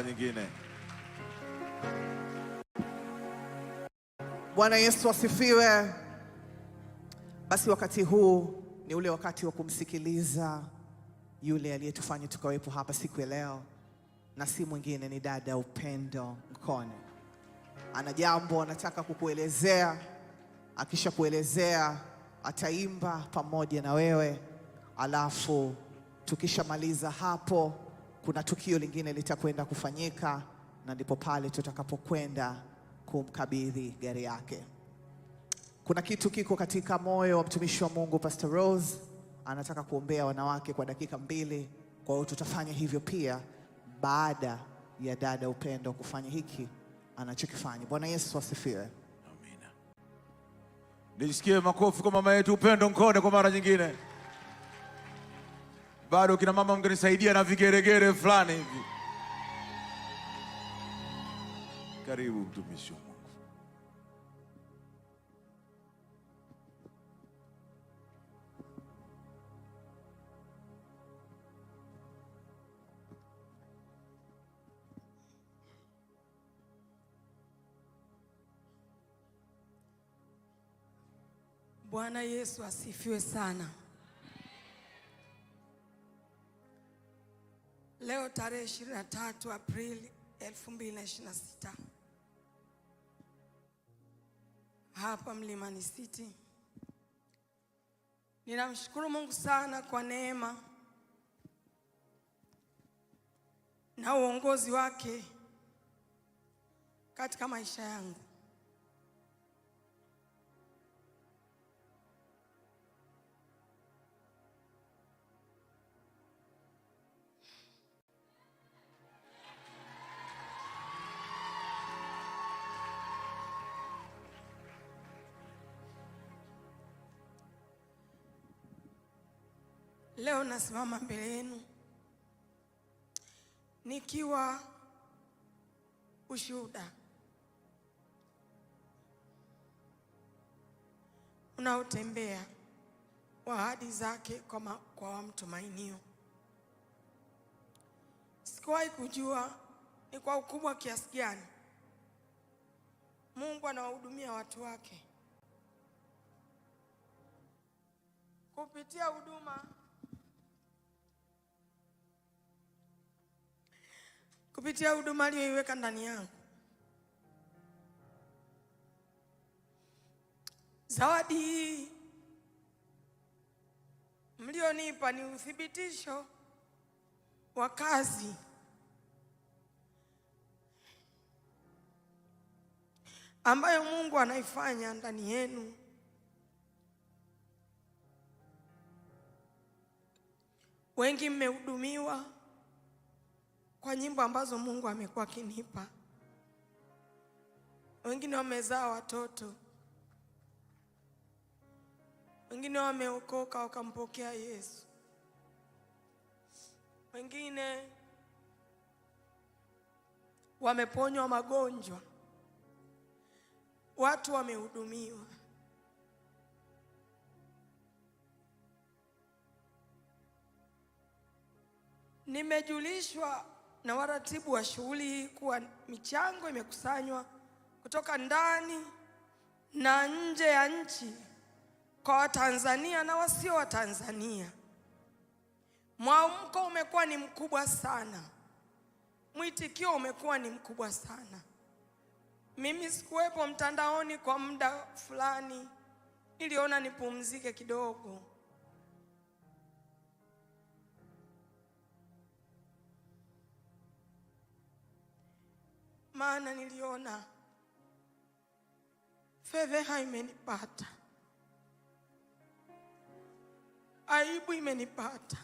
mara nyingine. Bwana Yesu asifiwe. Basi wakati huu ni ule wakati wa kumsikiliza yule aliyetufanya tukawepo hapa siku ya leo, na si mwingine ni dada Upendo Mkono. Ana jambo anataka kukuelezea. Akisha kuelezea ataimba pamoja na wewe, alafu tukishamaliza hapo kuna tukio lingine litakwenda kufanyika, na ndipo pale tutakapokwenda kumkabidhi gari yake. Kuna kitu kiko katika moyo wa mtumishi wa Mungu Pastor Rose, anataka kuombea wanawake kwa dakika 2. Kwa hiyo tutafanya hivyo pia baada ya dada Upendo kufanya hiki anachokifanya. Bwana Yesu asifiwe. Amina. Nisikie makofi kwa mama yetu Upendo Mkono kwa mara nyingine. Bado kina mama mngenisaidia na vigeregere fulani hivi. Karibu mtumishi wa Mungu. Bwana Yesu asifiwe sana. Leo tarehe 23 Aprili 2026 hapa Mlimani City, ninamshukuru Mungu sana kwa neema na uongozi wake katika maisha yangu. Leo nasimama mbele yenu nikiwa ushuhuda unaotembea wa ahadi zake kwa wamtumainio. Sikuwahi kujua ni kwa ukubwa kiasi gani Mungu anawahudumia watu wake kupitia huduma aliyoiweka ndani yangu. Zawadi hii mlionipa ni uthibitisho wa kazi ambayo Mungu anaifanya ndani yenu. Wengi mmehudumiwa kwa nyimbo ambazo Mungu amekuwa akinipa. Wengine wamezaa watoto, wengine wameokoka wakampokea Yesu, wengine wameponywa magonjwa. Watu wamehudumiwa. Nimejulishwa na waratibu wa shughuli hii kuwa michango imekusanywa kutoka ndani na nje ya nchi kwa Watanzania na wasio Watanzania. Mwamko umekuwa ni mkubwa sana. Mwitikio umekuwa ni mkubwa sana. Mimi sikuwepo mtandaoni kwa muda fulani, niliona nipumzike kidogo. Maana niliona fedheha imenipata, aibu imenipata.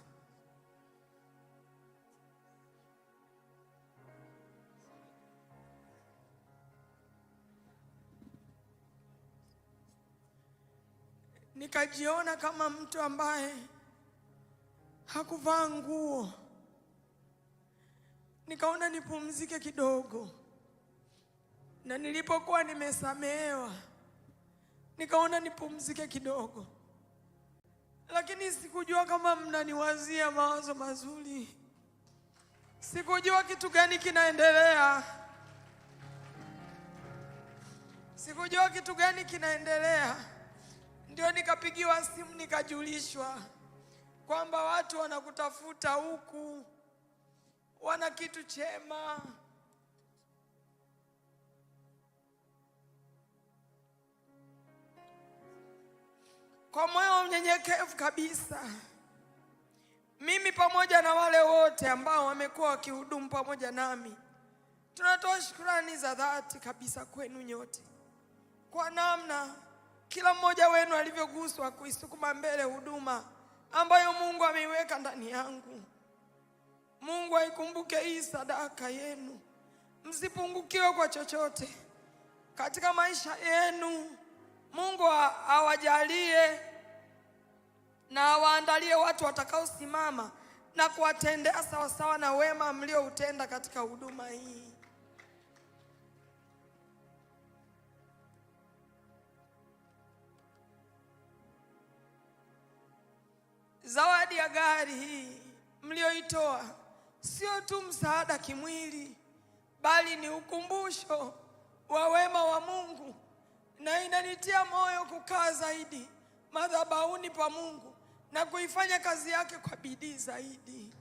Nikajiona kama mtu ambaye hakuvaa nguo. Nikaona nipumzike kidogo. Na nilipokuwa nimesamehewa, nikaona nipumzike kidogo. Lakini sikujua kama mnaniwazia mawazo mazuri. Sikujua kitu gani kinaendelea. Sikujua kitu gani kinaendelea. Ndio nikapigiwa simu nikajulishwa kwamba watu wanakutafuta huku, wana kitu chema. Kwa moyo mnyenyekevu kabisa, mimi pamoja na wale wote ambao wamekuwa wakihudumu pamoja nami, tunatoa shukrani za dhati kabisa kwenu nyote kwa namna kila mmoja wenu alivyoguswa kuisukuma mbele huduma ambayo Mungu ameiweka ndani yangu. Mungu aikumbuke hii sadaka yenu, msipungukiwe kwa chochote katika maisha yenu. Mungu awajalie na awaandalie watu watakaosimama na kuwatendea sawasawa na wema mlioutenda katika huduma hii. Zawadi ya gari hii mlioitoa sio tu msaada kimwili, bali ni ukumbusho wa wema wa Mungu, na inanitia moyo kukaa zaidi madhabahuni pa Mungu na kuifanya kazi yake kwa bidii zaidi.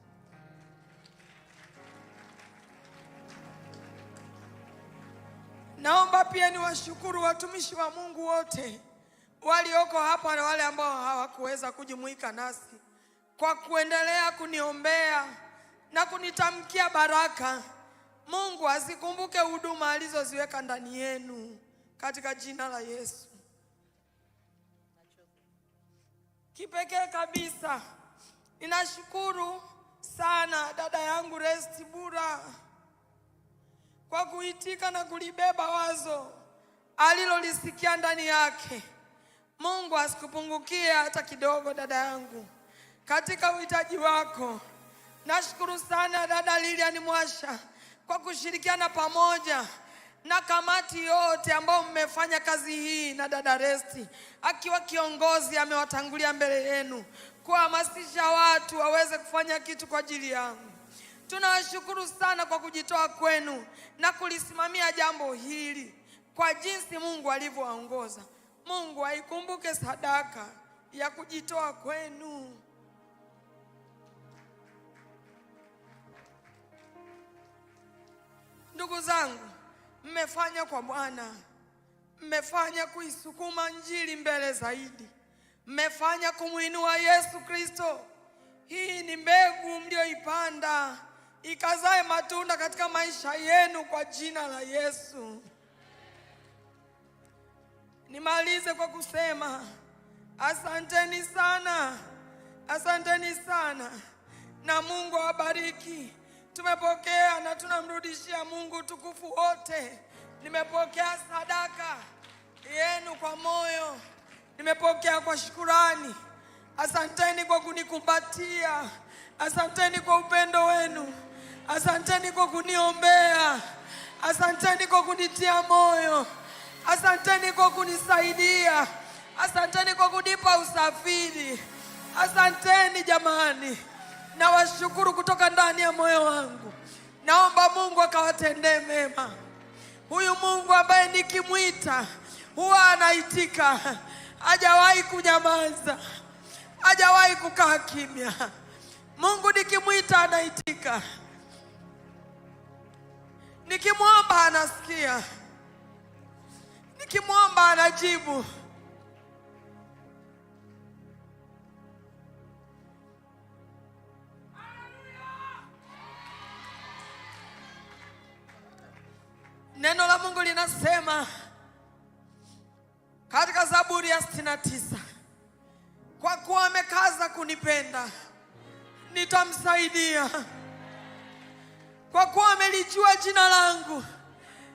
Naomba pia niwashukuru watumishi wa Mungu wote walioko hapa na wale ambao hawakuweza kujumuika nasi kwa kuendelea kuniombea na kunitamkia baraka. Mungu azikumbuke huduma alizoziweka ndani yenu katika jina la Yesu. Kipekee kabisa ninashukuru sana dada yangu Resti Bura kwa kuitika na kulibeba wazo alilolisikia ndani yake. Mungu asikupungukie hata kidogo dada yangu katika uhitaji wako. Nashukuru sana dada Lilian Mwasha kwa kushirikiana pamoja na kamati yote ambao mmefanya kazi hii, na dada Resti akiwa kiongozi amewatangulia mbele yenu kuhamasisha watu waweze kufanya kitu kwa ajili yangu. Tunawashukuru sana kwa kujitoa kwenu na kulisimamia jambo hili kwa jinsi Mungu alivyowaongoza. Mungu aikumbuke sadaka ya kujitoa kwenu. Ndugu zangu, mmefanya kwa Bwana, mmefanya kuisukuma Injili mbele zaidi, mmefanya kumuinua Yesu Kristo. Hii ni mbegu mlioipanda ikazae matunda katika maisha yenu kwa jina la Yesu. Nimalize kwa kusema asanteni sana, asanteni sana, na Mungu awabariki. Tumepokea na tunamrudishia Mungu tukufu wote. Nimepokea sadaka yenu kwa moyo, nimepokea kwa shukurani. Asanteni kwa kunikumbatia, asanteni kwa upendo wenu, asanteni kwa kuniombea, asanteni kwa kunitia moyo, asanteni kwa kunisaidia, asanteni kwa kunipa usafiri. Asanteni jamani, nawashukuru kutoka ndani ya moyo wangu. Naomba Mungu akawatendee mema. Huyu Mungu ambaye nikimwita huwa anaitika, hajawahi kunyamaza, hajawahi kukaa kimya. Mungu nikimwita anaitika, nikimwomba anasikia, nikimwomba anajibu. Neno la Mungu linasema katika Zaburi ya 69, kwa kuwa amekaza kunipenda nitamsaidia, kwa kuwa amelijua jina langu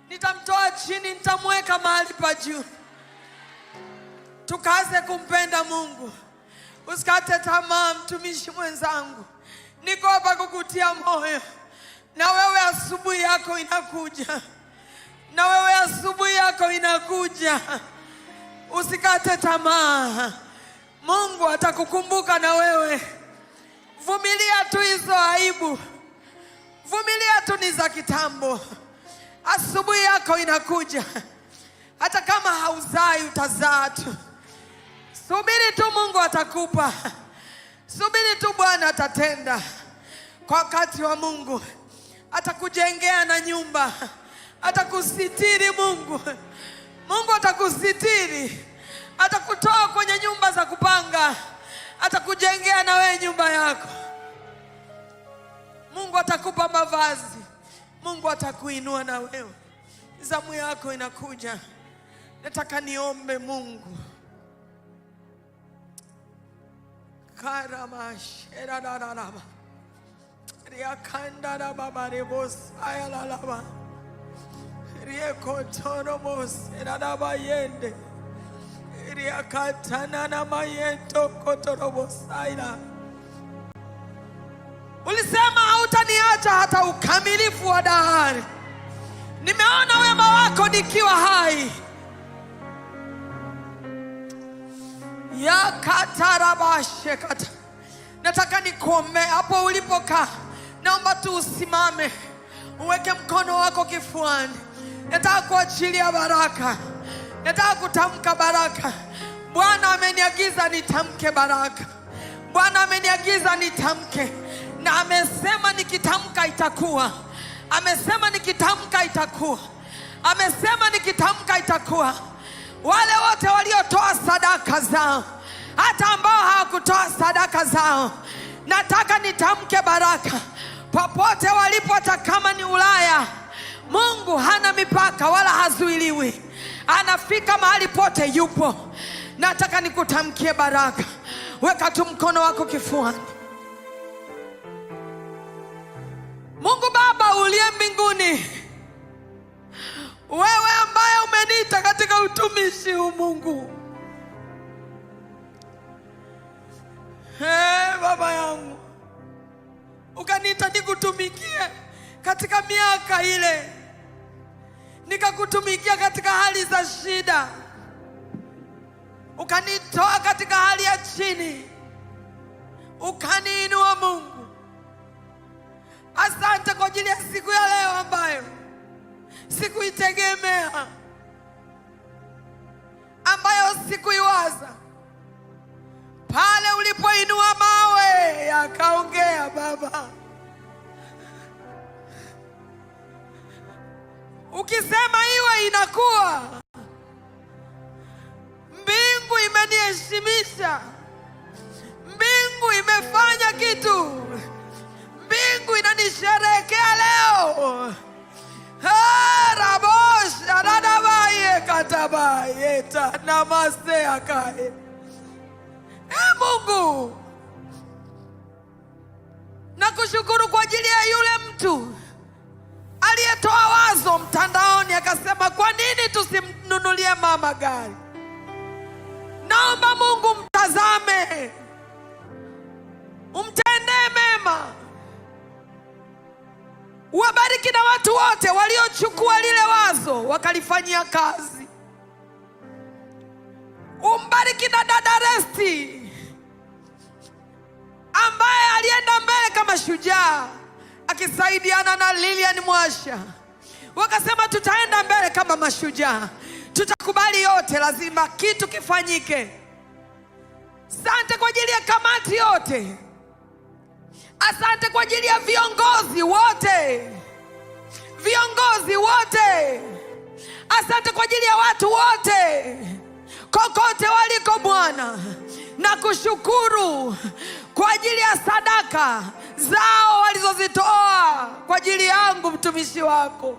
nitamtoa chini, nitamweka mahali pa juu. Tukaze kumpenda Mungu, usikate tamaa mtumishi mwenzangu. Niko hapa kukutia moyo, na wewe asubuhi yako inakuja, na wewe asubuhi yako inakuja. Usikate tamaa, Mungu atakukumbuka na wewe. Vumilia tu hizo aibu, Vumilia tu, ni za kitambo. Asubuhi yako inakuja. Hata kama hauzai utazaa tu. Subiri tu, Mungu atakupa. Subiri tu, Bwana atatenda. Kwa wakati wa Mungu atakujengea na nyumba. Atakusitiri Mungu. Mungu atakusitiri. Atakutoa kwenye nyumba za kupanga. Atakujengea na wewe nyumba yako. Mungu atakupa mavazi. Mungu atakuinua na wewe. Zamu yako inakuja. Nataka niombe Mungu. Karamash eradaraba. Riakanda na baba rebos ayalalaba. Riekotorobos eradaba yende. Riakatana na mayento kotorobos aila. Ulisema hautaniacha hata ukamilifu wa dahari. Nimeona wema wako nikiwa hai. Ya katarabashekata. Nataka nikuombe hapo ulipokaa. Naomba tu usimame. Uweke mkono wako kifuani. Nataka kuachilia baraka. Nataka kutamka baraka. Bwana ameniagiza nitamke baraka. Bwana ameniagiza nitamke. Na amesema nikitamka itakuwa. Amesema nikitamka itakuwa. Amesema nikitamka itakuwa. Wale wote waliotoa sadaka zao, hata ambao hawakutoa sadaka zao, nataka nitamke baraka. Popote walipo, hata kama ni Ulaya, Mungu hana mipaka wala hazuiliwi. Anafika mahali pote yupo. Nataka nikutamkie baraka. Weka tu mkono wako kifuani. Mungu Baba uliye mbinguni, wewe ambaye umeniita katika utumishi huu Mungu. Baba yangu, ukaniita nikutumikie katika miaka ile. Nikakutumikia katika hali za shida. Ukanitoa katika hali ya chini. Ukaniinua Mungu. Asante kwa ajili ya siku ya leo ambayo sikuitegemea, ambayo sikuiwaza. Pale ulipoinua mawe yakaongea Baba. Ukisema iwe inakuwa. Mbingu imeniheshimisha. Mbingu imefanya kitu. Mbingu inanisherehekea leo. Rabosh aradabaye katabaye tanamase akae. Mungu, nakushukuru kwa ajili ya yule mtu aliyetoa wazo mtandaoni akasema, kwa nini tusimnunulie mama gari? Naomba Mungu mtazame, umtendee mema. Wabariki na watu wote waliochukua lile wazo wakalifanyia kazi. Umbariki na dada Resti ambaye alienda mbele kama shujaa akisaidiana na Lilian Mwasha. Wakasema tutaenda mbele kama mashujaa. Tutakubali yote, lazima kitu kifanyike. Asante kwa ajili ya kamati yote. Asante kwa ajili ya viongozi wote. Viongozi wote. Asante kwa ajili ya watu wote. Kokote waliko Bwana. Na kushukuru kwa ajili ya sadaka zao walizozitoa kwa ajili yangu mtumishi wako.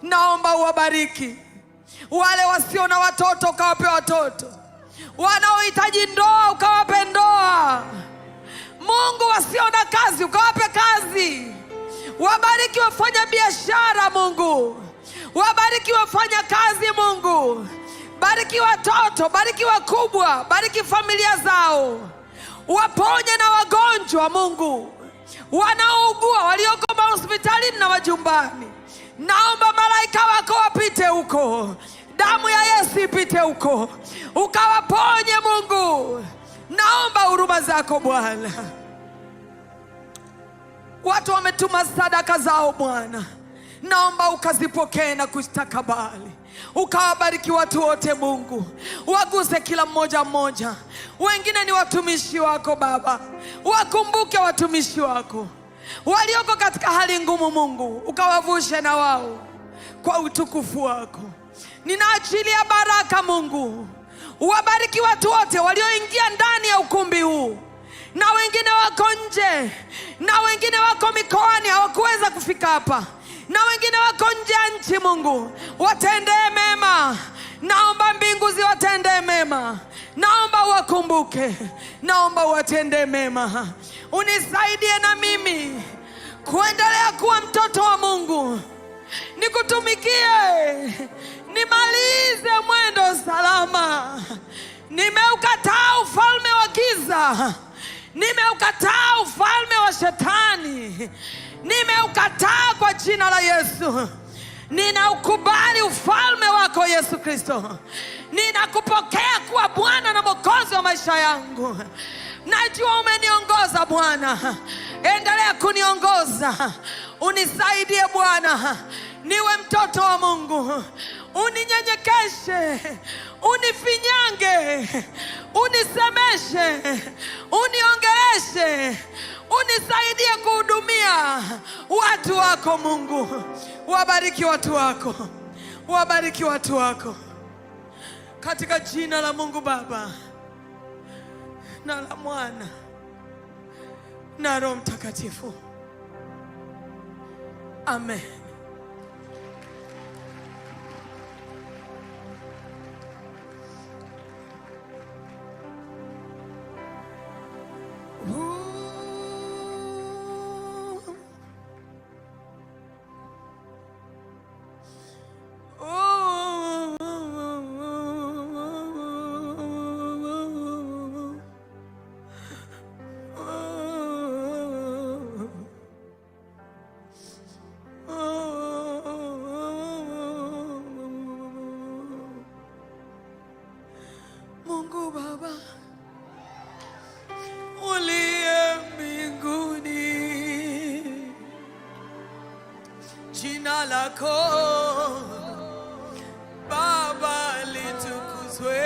Naomba uwabariki. Wale wasio na watoto ukawape watoto. Wanaohitaji ndoa ukawape ndoa. Mungu, wasio na kazi ukawape kazi. Wabariki wafanya biashara Mungu. Wabariki wafanya kazi Mungu. Bariki watoto, bariki wakubwa, bariki familia zao. Waponye na wagonjwa Mungu, wanaougua walioko hospitalini na majumbani. Naomba malaika wako wapite huko. Damu ya Yesu ipite huko. Ukawaponye Mungu. Naomba huruma zako Bwana. Watu wametuma sadaka zao Bwana, naomba ukazipokee na kustakabali. Ukawabariki watu wote Mungu, waguse kila mmoja mmoja. Wengine ni watumishi wako Baba, wakumbuke watumishi wako walioko katika hali ngumu Mungu, ukawavushe na wao kwa utukufu wako. Ninaachilia baraka Mungu, uwabariki watu wote walioingia ndani ya ukumbi huu, na wengine wako nje, na wengine wako mikoani hawakuweza kufika hapa, na wengine wako nje ya nchi Mungu, watendee mema. Naomba mbingu ziwatendee mema, naomba uwakumbuke, naomba uwatendee mema. Unisaidie na mimi kuendelea kuwa mtoto wa Mungu, nikutumikie, nimalize mwendo salama. Nimeukataa ufalme wa giza, nimeukataa ufalme wa shetani, nimeukataa kwa jina la Yesu. Ninaukubali ufalme wako Yesu Kristo. Ninakupokea kuwa Bwana na Mwokozi wa maisha yangu. Najua umeniongoza Bwana, endelea kuniongoza. Unisaidie Bwana niwe mtoto wa Mungu, uninyenyekeshe, unifinyange, unisemeshe, uniongeleshe, unisaidie kuhudumia watu wako Mungu. Wabariki watu wako, wabariki watu wako, katika jina la Mungu Baba na la Mwana na Roho Mtakatifu. Amen. Mungu Baba uliye mbinguni, jina lako Baba litukuzwe,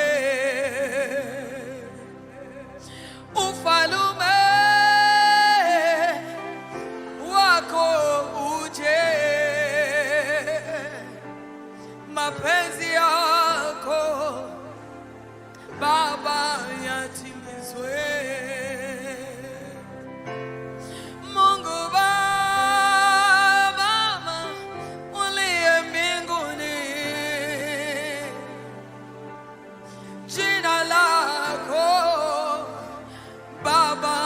ufalume wako uje, mapenzi yako Baba yatimizwe. Mungu Baba uliye mbinguni, jina lako Baba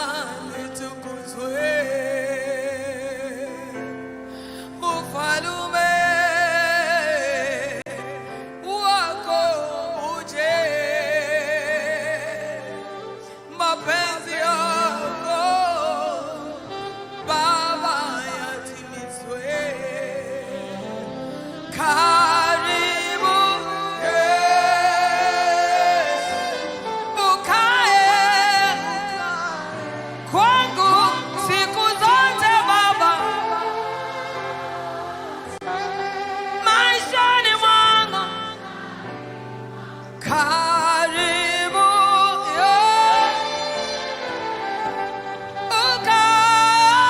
litukuzwe, ufalume wako uje, mapenzi yako Baba yatimizwe. Karibu ukae kwangu siku zote Baba, maishani mwangu. Karibu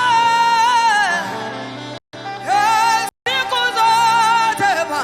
ukae siku zote Baba,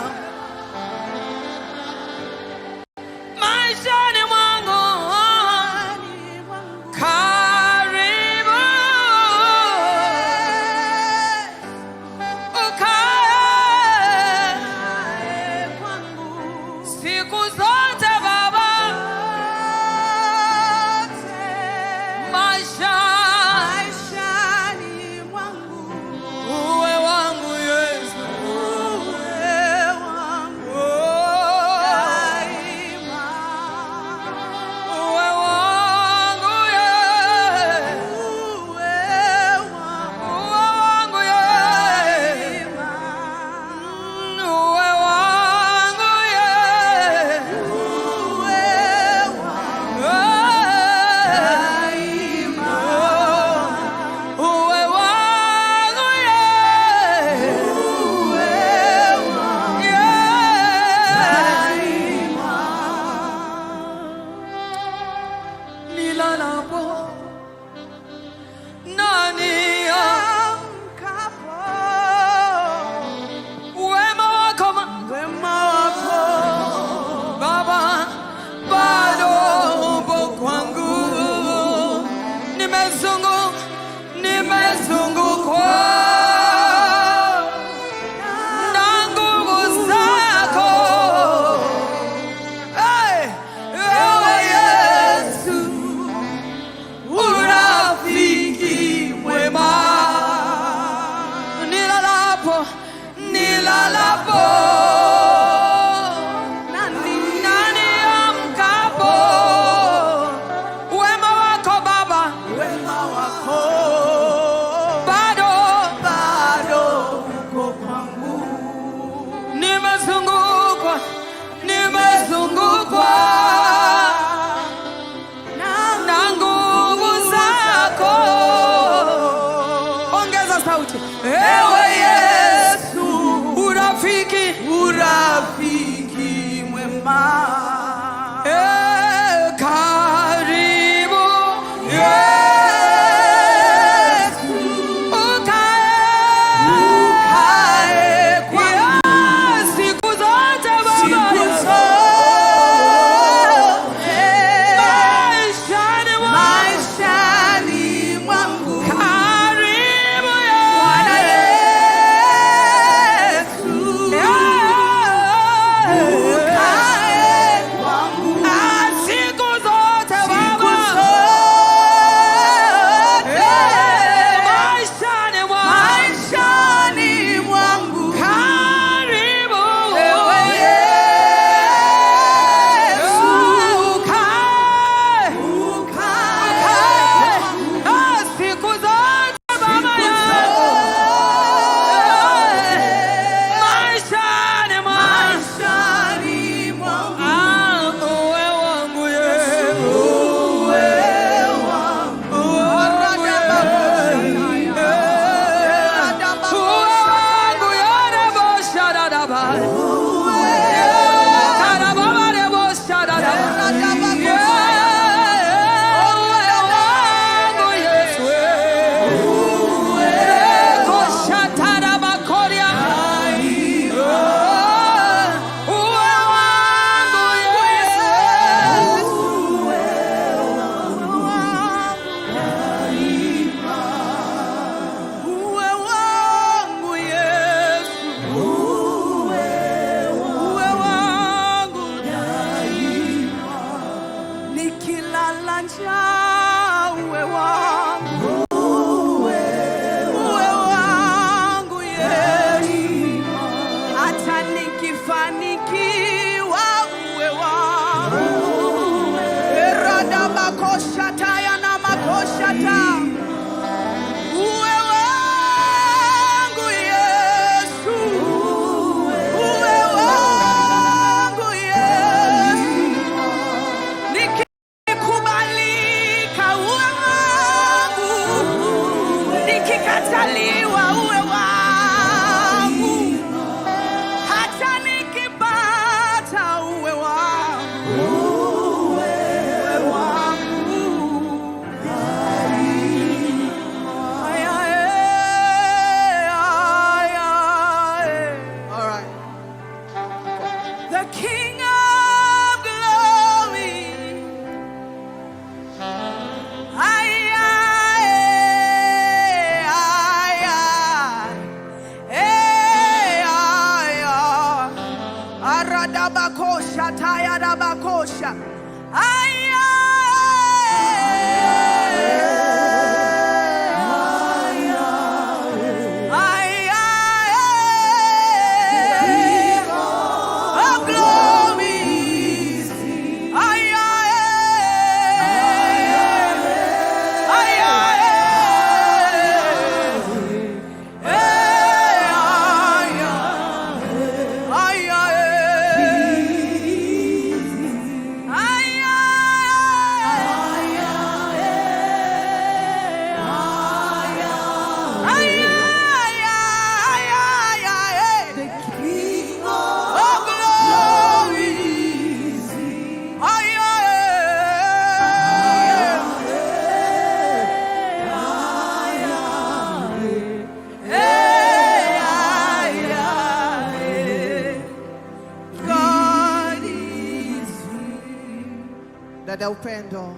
Dada Upendo,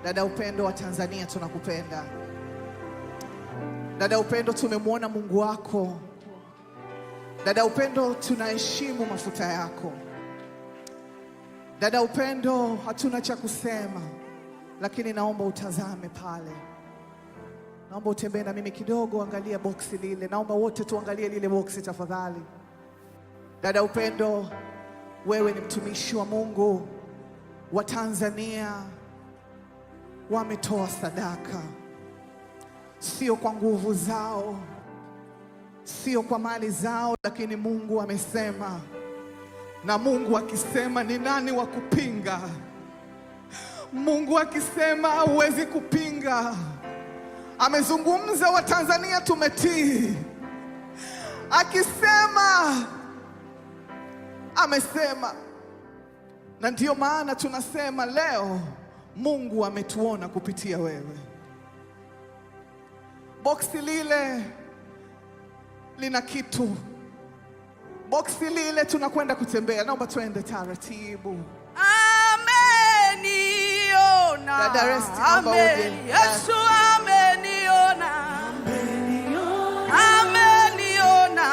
Dada Upendo wa Tanzania, tunakupenda. Dada Upendo, tumemwona Mungu wako. Dada Upendo, tunaheshimu mafuta yako. Dada Upendo, hatuna cha kusema, lakini naomba utazame pale. Naomba utembee na mimi kidogo, angalia boksi lile. Naomba wote tuangalie lile boksi tafadhali. Dada Upendo, wewe ni mtumishi wa Mungu. Wa Tanzania wametoa sadaka, sio kwa nguvu zao, sio kwa mali zao, lakini Mungu amesema, na Mungu akisema ni nani wa kupinga? Mungu akisema huwezi kupinga. Amezungumza, wa Tanzania tumetii. Akisema amesema, na ndio maana tunasema leo Mungu ametuona kupitia wewe. Boksi lile lina kitu. Boksi lile tunakwenda kutembea. Naomba tuende taratibu. Ameniona. Dada Rest, naomba uje. Yesu ameniona. Ameniona.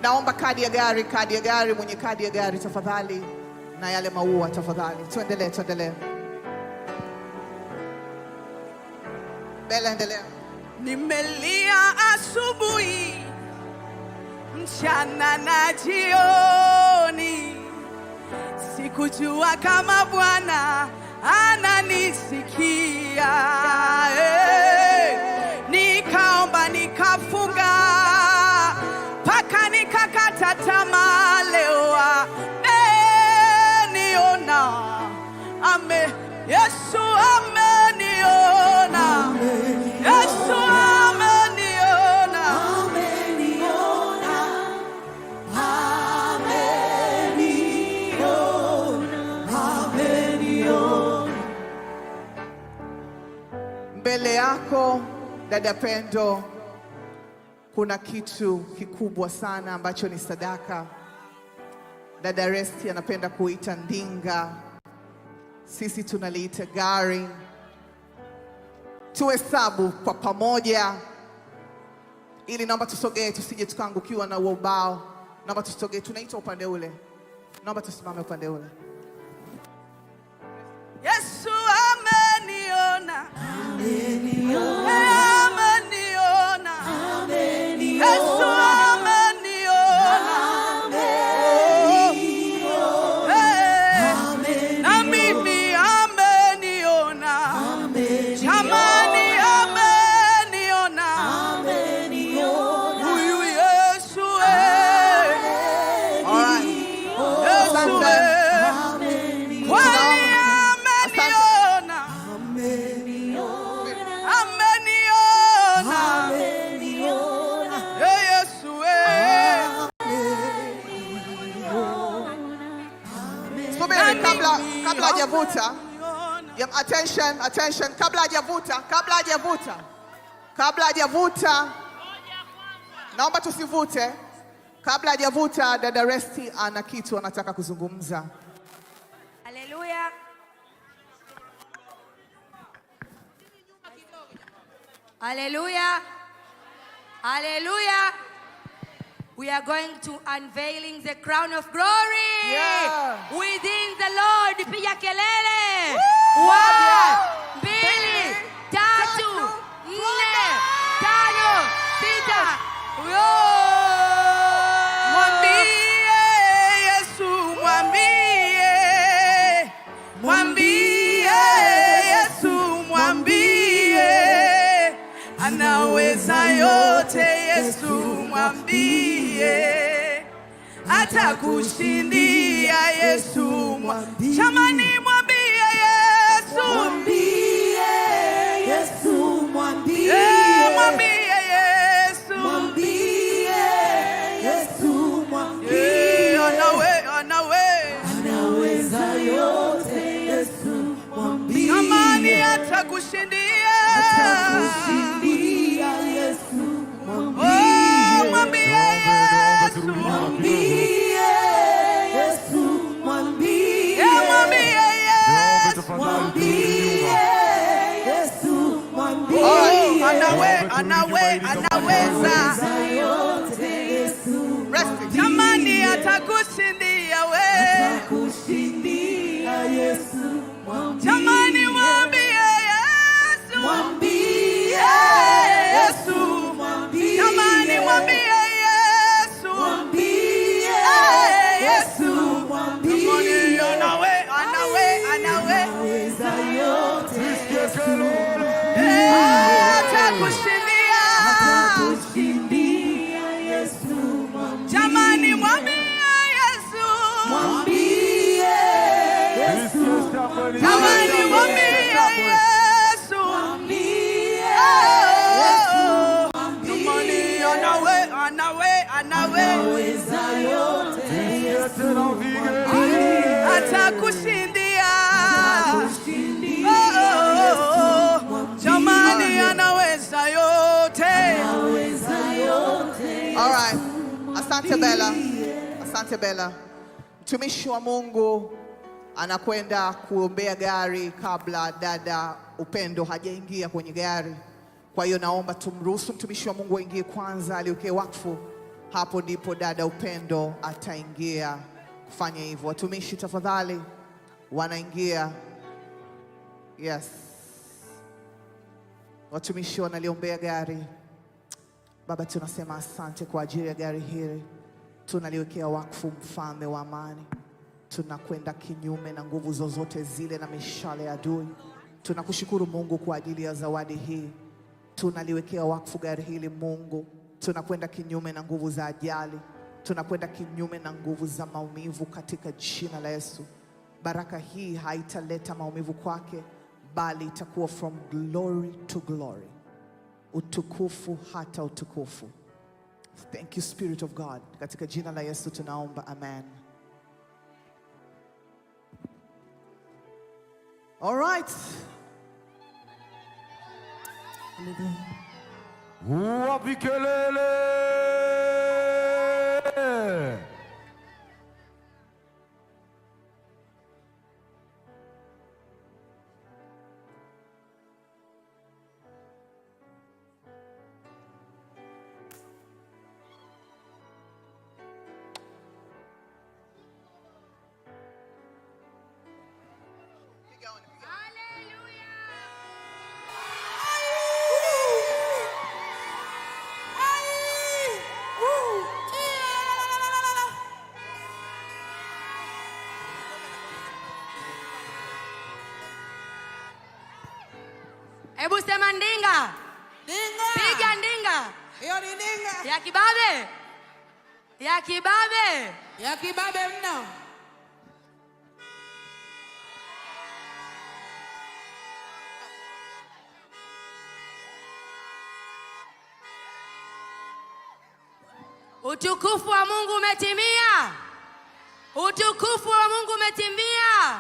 Naomba kadi ya gari, mwenye kadi ya gari tafadhali, na yale maua tafadhali. Tuendelee. Bella, endelea. Nimelia asubuhi, mchana na jioni, sikujua kama Bwana ananisikia. Nikaomba nikafunga, paka nikakata tamaa. Leo ameniona, Yesu ameniona, Yesu ameniona, ameniona. Mbele yako dada Pendo kuna kitu kikubwa sana ambacho ni sadaka. Dada Resti anapenda kuita ndinga, sisi tunaliita gari. Tuhesabu kwa pamoja, ili naomba tusogee tusije tukaangukiwa na ubao. Naomba tusogee, tunaita upande ule. Naomba tusimame upande ule. Yesu ameniona, ameniona, Yesu ameniona, na mimi ameniona, jamani ameniona, huyu Yesu Yesu kweli ameniona, Kabla hajavuta, attention, kabla hajavuta, naomba tusivute. Kabla hajavuta, dada Resti ana kitu anataka kuzungumza. Haleluya. Haleluya. Haleluya. We are going to unveiling the crown of glory within the Lord. Piga kelele. 1, 2, 3, 4, 5, 6. Mwambie Yesu, mwambie mwambie atakushindia Yesu. Jamani mwambie Yesu, mwambie Yesu, mwambie mwambie Yesu, mwambie Yesu, mwambie anaweza yote. Yesu mwambie, jamani atakushindia, atakushindia Yesu mwambie, mwambie Yesu, mwambie Yesu, mwambie, mwambie Yesu, mwambie Yesu, mwambie anaweza yote. Yesu jamani atakushindia we, atakushindia Yesu mwambie, jamani mwambie Yesu, mwambie Yesu, mwambie, jamani mwambie Yesu, mwambie Yesu, mwambie, anaweza yote. Yesu atakushindia, atakushindia Yesu mwambie, jamani mwambie Yesu, mwambie Yesu, jamani mwambie Yesu, mwambie jamani anaweza yote. Yesu atakushindia, atakushindia jamani anaweza yote, anaweza yote. All right. Asante Bella. Asante Bella. Mtumishi wa Mungu anakwenda kuombea gari kabla dada Upendo hajaingia kwenye gari. Kwa hiyo naomba tumruhusu mtumishi wa Mungu aingie kwanza, aliweke wakfu. Hapo ndipo dada Upendo ataingia kufanya hivyo. Watumishi tafadhali wanaingia. Yes. Watumishi wanaliombea gari. Baba, tunasema asante kwa ajili ya gari hili. Tunaliwekea wakfu mfalme wa amani. Tunakwenda kinyume na nguvu zozote zile na mishale ya adui. Tunakushukuru Mungu kwa ajili ya zawadi hii. Tunaliwekea wakfu gari hili Mungu. Tunakwenda kinyume na nguvu za ajali. Tunakwenda kinyume na nguvu za maumivu katika jina la Yesu. Baraka hii haitaleta maumivu kwake, bali itakuwa from glory to glory. Utukufu hata utukufu. Thank you Spirit of God. Katika jina la Yesu tunaomba, amen. All right. Wapi kelele? Hebu sema ndinga. Ndinga. Piga ndinga. Hiyo ni ndinga. Ya kibabe. Ya kibabe. Ya kibabe mno. Utukufu wa Mungu umetimia. Utukufu wa Mungu umetimia.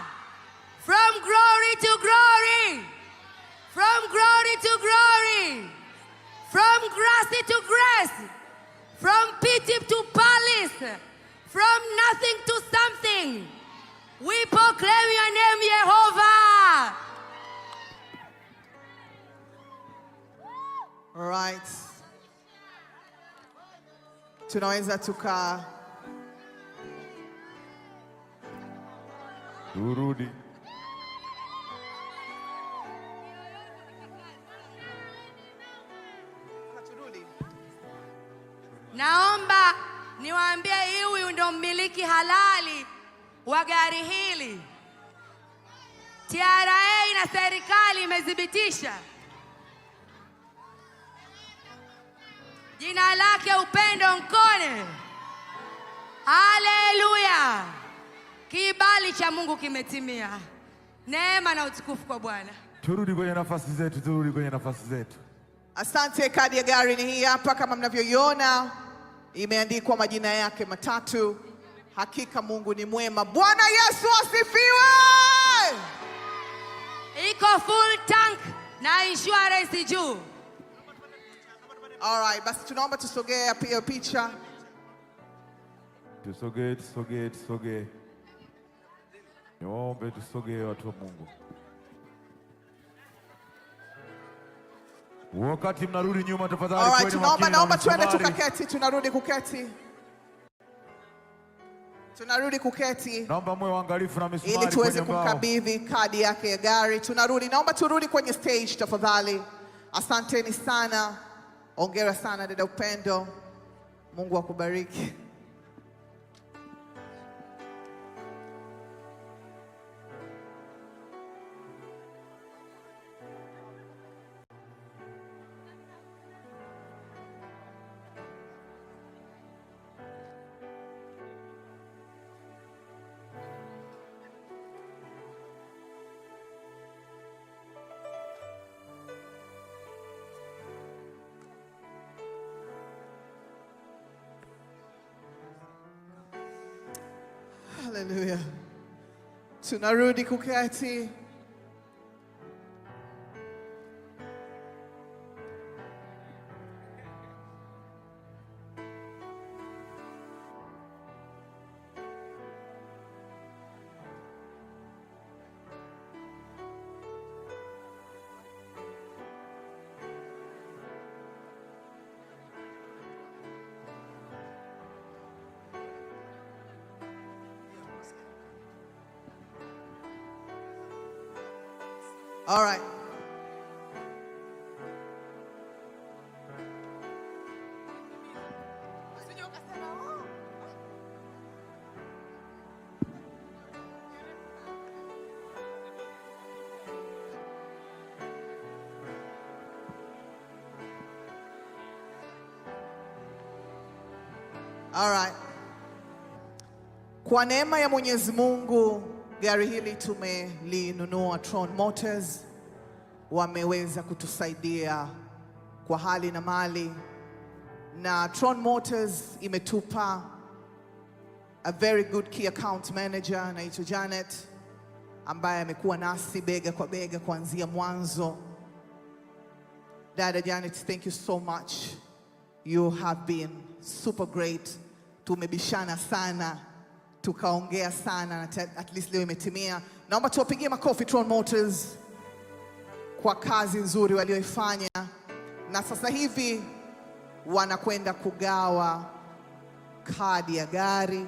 From glory to glory. From glory to glory. From grace to grace. From pity to palace. From nothing to something. We proclaim your name, Jehovah. All right. Tunaweza turudi. Naomba niwaambie huyu ndo mmiliki halali wa gari hili. TRA na serikali imethibitisha. Jina lake Upendo Nkone. Haleluya. Kibali cha Mungu kimetimia. Neema na utukufu kwa Bwana. Turudi kwenye nafasi zetu, turudi kwenye nafasi zetu. Asante. Kadi ya gari ni hii hapa, kama mnavyoiona imeandikwa majina yake matatu. Hakika Mungu ni mwema. Bwana Yesu asifiwe. Iko full tank na insurance juu. All right, basi tunaomba tusogee pia picha. Tusogee. Niombe tusogee watu wa Mungu. Wakati mnarudi nyuma tafadhali. All right, naomba tuende tukaketi, tunarudi kuketi. Naomba mwe waangalifu na misumari ili tuweze kumkabidhi kadi yake ya gari. Naomba turudi kwenye stage tafadhali. Asanteni sana. Hongera sana dada Upendo. Mungu akubariki. Hallelujah. Tunarudi kuketi. All right. All right. Kwa neema ya Mwenyezi Mungu, gari hili tumelinunua Tron Motors. Wameweza kutusaidia kwa hali na mali, na Tron Motors imetupa a very good key account manager anaitwa Janet, ambaye amekuwa nasi bega kwa bega kuanzia mwanzo. Dada Janet, thank you so much. You have been super great. Tumebishana sana, tukaongea sana, at least leo imetimia. Naomba tuwapigie makofi Tron Motors kwa kazi nzuri walioifanya, na sasa hivi wanakwenda kugawa kadi ya gari.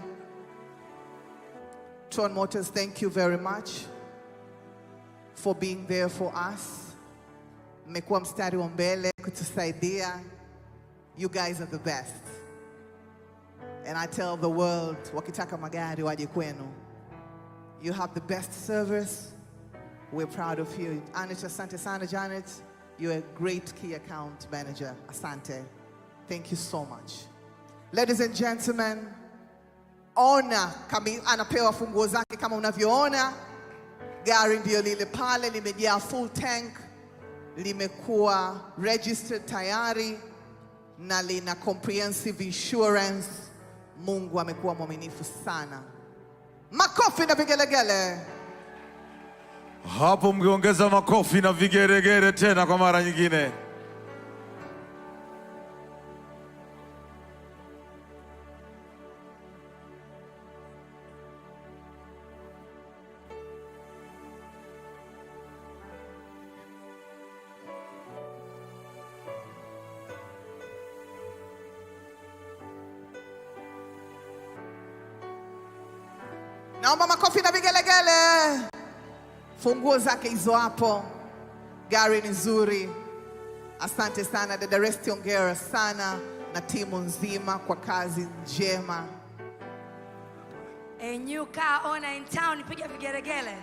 Tron Motors, thank you very much for being there for us. Mmekuwa mstari wa mbele kutusaidia. You guys are the best. And I tell the world, wakitaka magari waje kwenu. You have the best service. We're proud of you. Asante sana Janet. You're a great key account manager. Asante. Thank you so much. Ladies and gentlemen, ona anapewa funguo zake kama unavyoona. Gari ndio lile pale, limejaa full tank, limekuwa registered tayari na lina comprehensive insurance. Mungu amekuwa mwaminifu sana. Makofi na vigelegele. Hapo mgeongeza makofi na vigeregere tena kwa mara nyingine. Naomba makofi na vigelegele. Funguo zake hizo hapo. Gari ni nzuri. Asante sana dada Resti, hongera sana na timu nzima kwa kazi njema. A new car owner in town, piga vigelegele.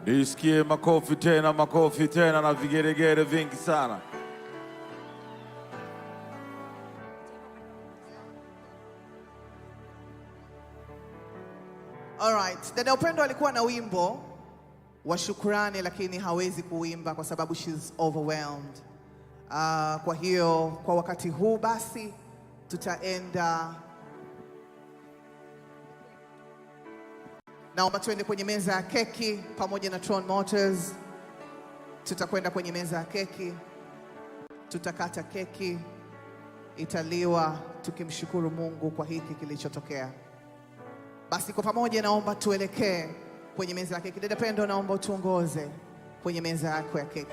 Nisikie makofi tena na vigeregere vingi sana. All right. Dada Upendo alikuwa na wimbo wa shukrani lakini hawezi kuimba kwa sababu she's overwhelmed. Kwa hiyo kwa wakati huu basi tutaenda, naomba tuende kwenye meza ya keki pamoja na Tron Motors. Tutakwenda kwenye meza ya keki, tutakata keki, italiwa tukimshukuru Mungu kwa hiki kilichotokea. Basi kwa pamoja naomba tuelekee kwenye meza ya keki. Dada Pendo, naomba utuongoze kwenye meza yako ya keki.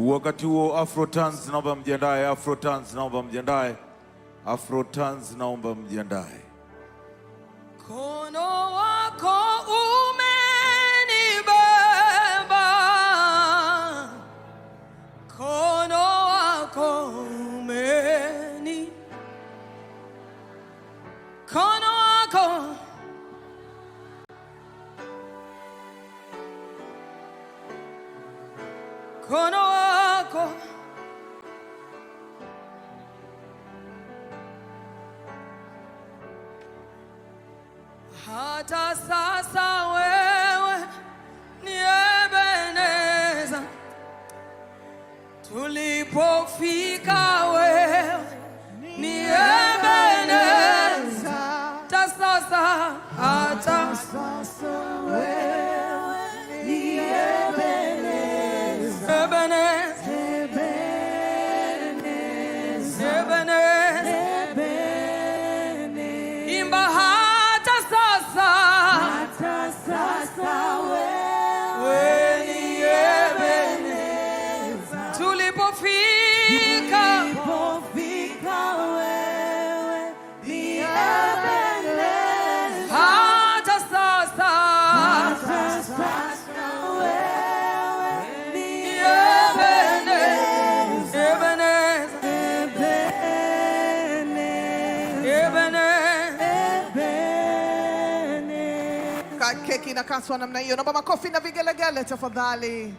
Wakati huo Afro-Tanz naomba mjiandae, Afro-Tanz naomba mjiandae, Afro-Tanz naomba mjiandae. Mkono wako umenibeba, mkono wako umeni, mkono wako mkono wako hata sasa wewe ni Ebeneza, tulipofika wewe ni Ebeneza, hata sasa wewe ni Ebeneza, Ebeneza, Ebeneza, imba hata sasa wewe ni Ebeneza, tulipofika wewe ni Ebeneza, hata sasa wewe ni Ebeneza, Ebeneza, Ebeneza. Keki inakatwa namna hiyo. Naomba makofi na vigelegele tafadhali.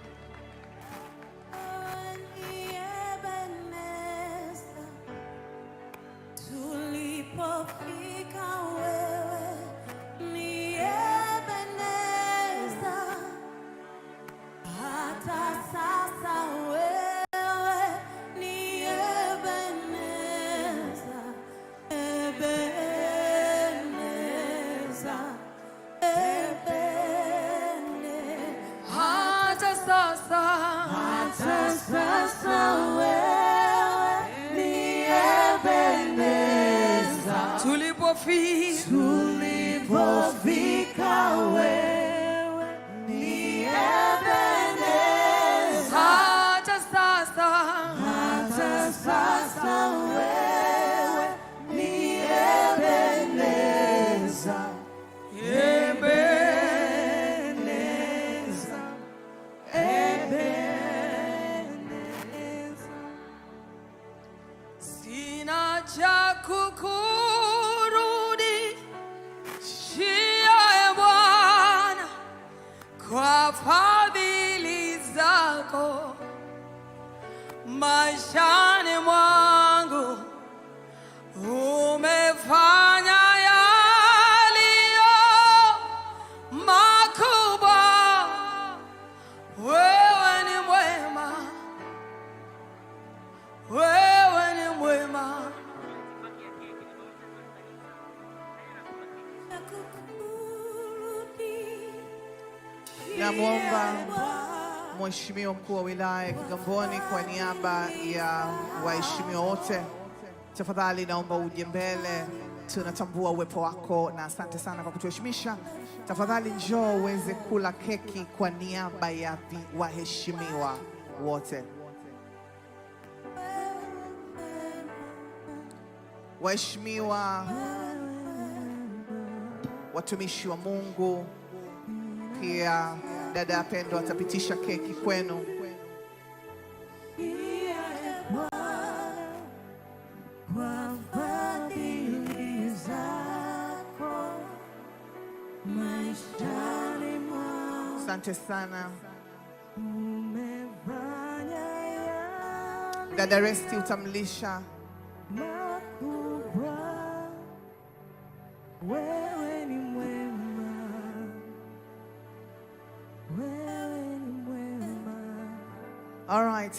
Tulipofika wewe ni Ebeneza, hata sasa wewe ni Ebeneza, Ebeneza, Ebeneza, Hata sasa wewe ni Ebeneza, tulipofika wewe ni Ebeneza, hata sasa wewe ni Ebeneza, Ebeneza, Ebeneza. sina cha kukurudishia e Bwana, kwa fadhili zako maishani mwangu umefanya yaliyo makubwa. Wewe ni mwema, wewe ni mwema. Namwomba Mheshimiwa Mkuu wa Wilaya Kigamboni kwa niaba ya waheshimiwa wote, tafadhali naomba uje mbele. Tunatambua uwepo wako na asante sana kwa kutuheshimisha. Tafadhali njoo uweze kula keki kwa niaba ya waheshimiwa wote. waheshimiwa watumishi wa Mungu, pia dada Pendo atapitisha keki kwenu. Asante sana. Dada Resti utamlisha. Wewe ni mwema, wewe ni mwema. All right.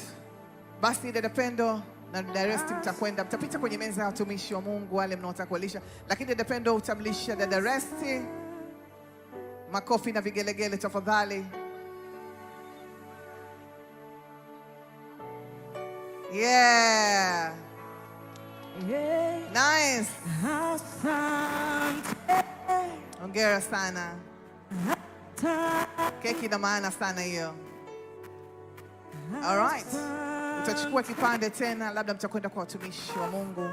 Basi dada Pendo na dada Resti mtapita kwenye meza ya watumishi wa Mungu wale mnaotaka kuwalisha, lakini dada Pendo utamlisha dada Resti. Makofi na vigelegele tafadhali. Yeah. Nice. Hongera sana. Keki ina maana sana hiyo. All right. Utachukua kipande tena, labda mtakwenda kwa watumishi wa Mungu.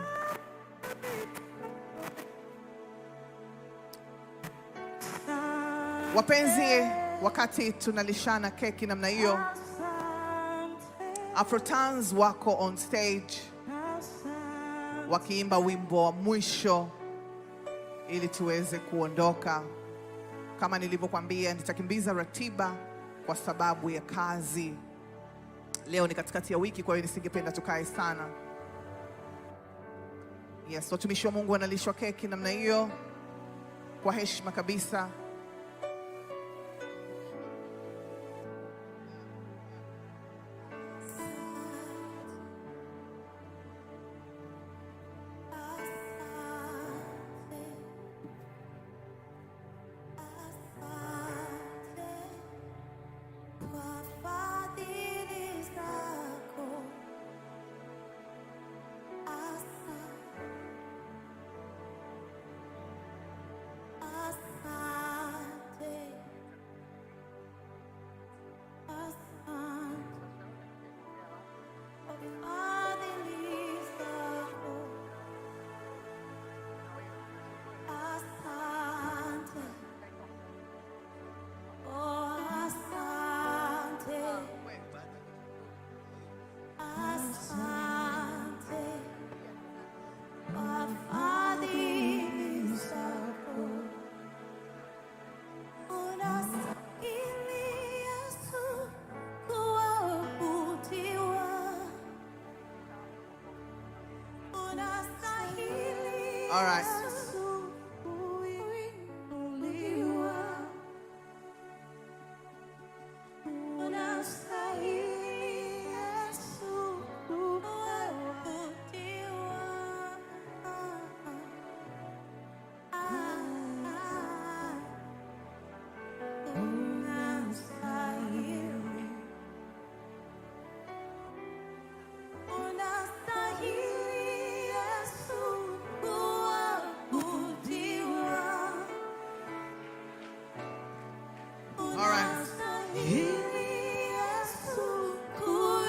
Wapenzi, wakati tunalishana keki namna hiyo, Afrotans wako on stage wakiimba wimbo wa mwisho ili tuweze kuondoka. Kama nilivyokuambia, nitakimbiza ratiba kwa sababu ya kazi. Leo ni katikati ya wiki, kwa hiyo nisingependa tukae sana. Yes, watumishi wa Mungu wanalishwa keki namna hiyo kwa heshima kabisa. All right.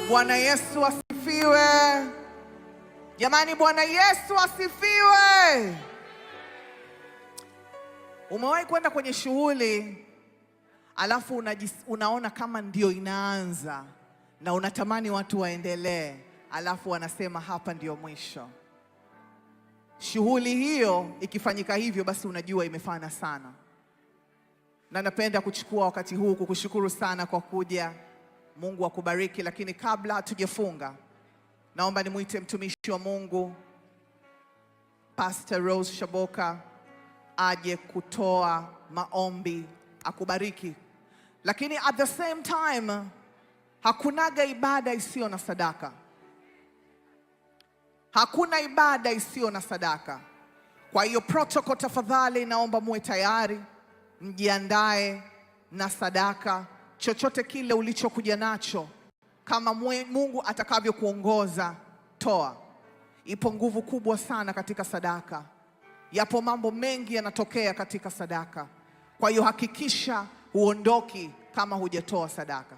Bwana Yesu asifiwe. Jamani, Bwana Yesu asifiwe. Umewahi kwenda kwenye shughuli alafu unaona kama ndio inaanza na unatamani watu waendelee, alafu wanasema hapa ndio mwisho? Shughuli hiyo ikifanyika hivyo, basi unajua imefana sana. Na napenda kuchukua wakati huu kukushukuru sana kwa kuja. Mungu akubariki. Lakini kabla hatujafunga, naomba nimuite mtumishi wa Mungu Pastor Rose Shaboka aje kutoa maombi akubariki. Lakini at the same time, hakunaga ibada isiyo na sadaka. Hakuna ibada isiyo na sadaka. Kwa hiyo protocol, tafadhali naomba muwe tayari, mjiandae na sadaka. Chochote kile ulichokuja nacho, kama Mungu atakavyokuongoza, toa. Ipo nguvu kubwa sana katika sadaka. Yapo mambo mengi yanatokea katika sadaka. Kwa hiyo hakikisha huondoki kama hujatoa sadaka.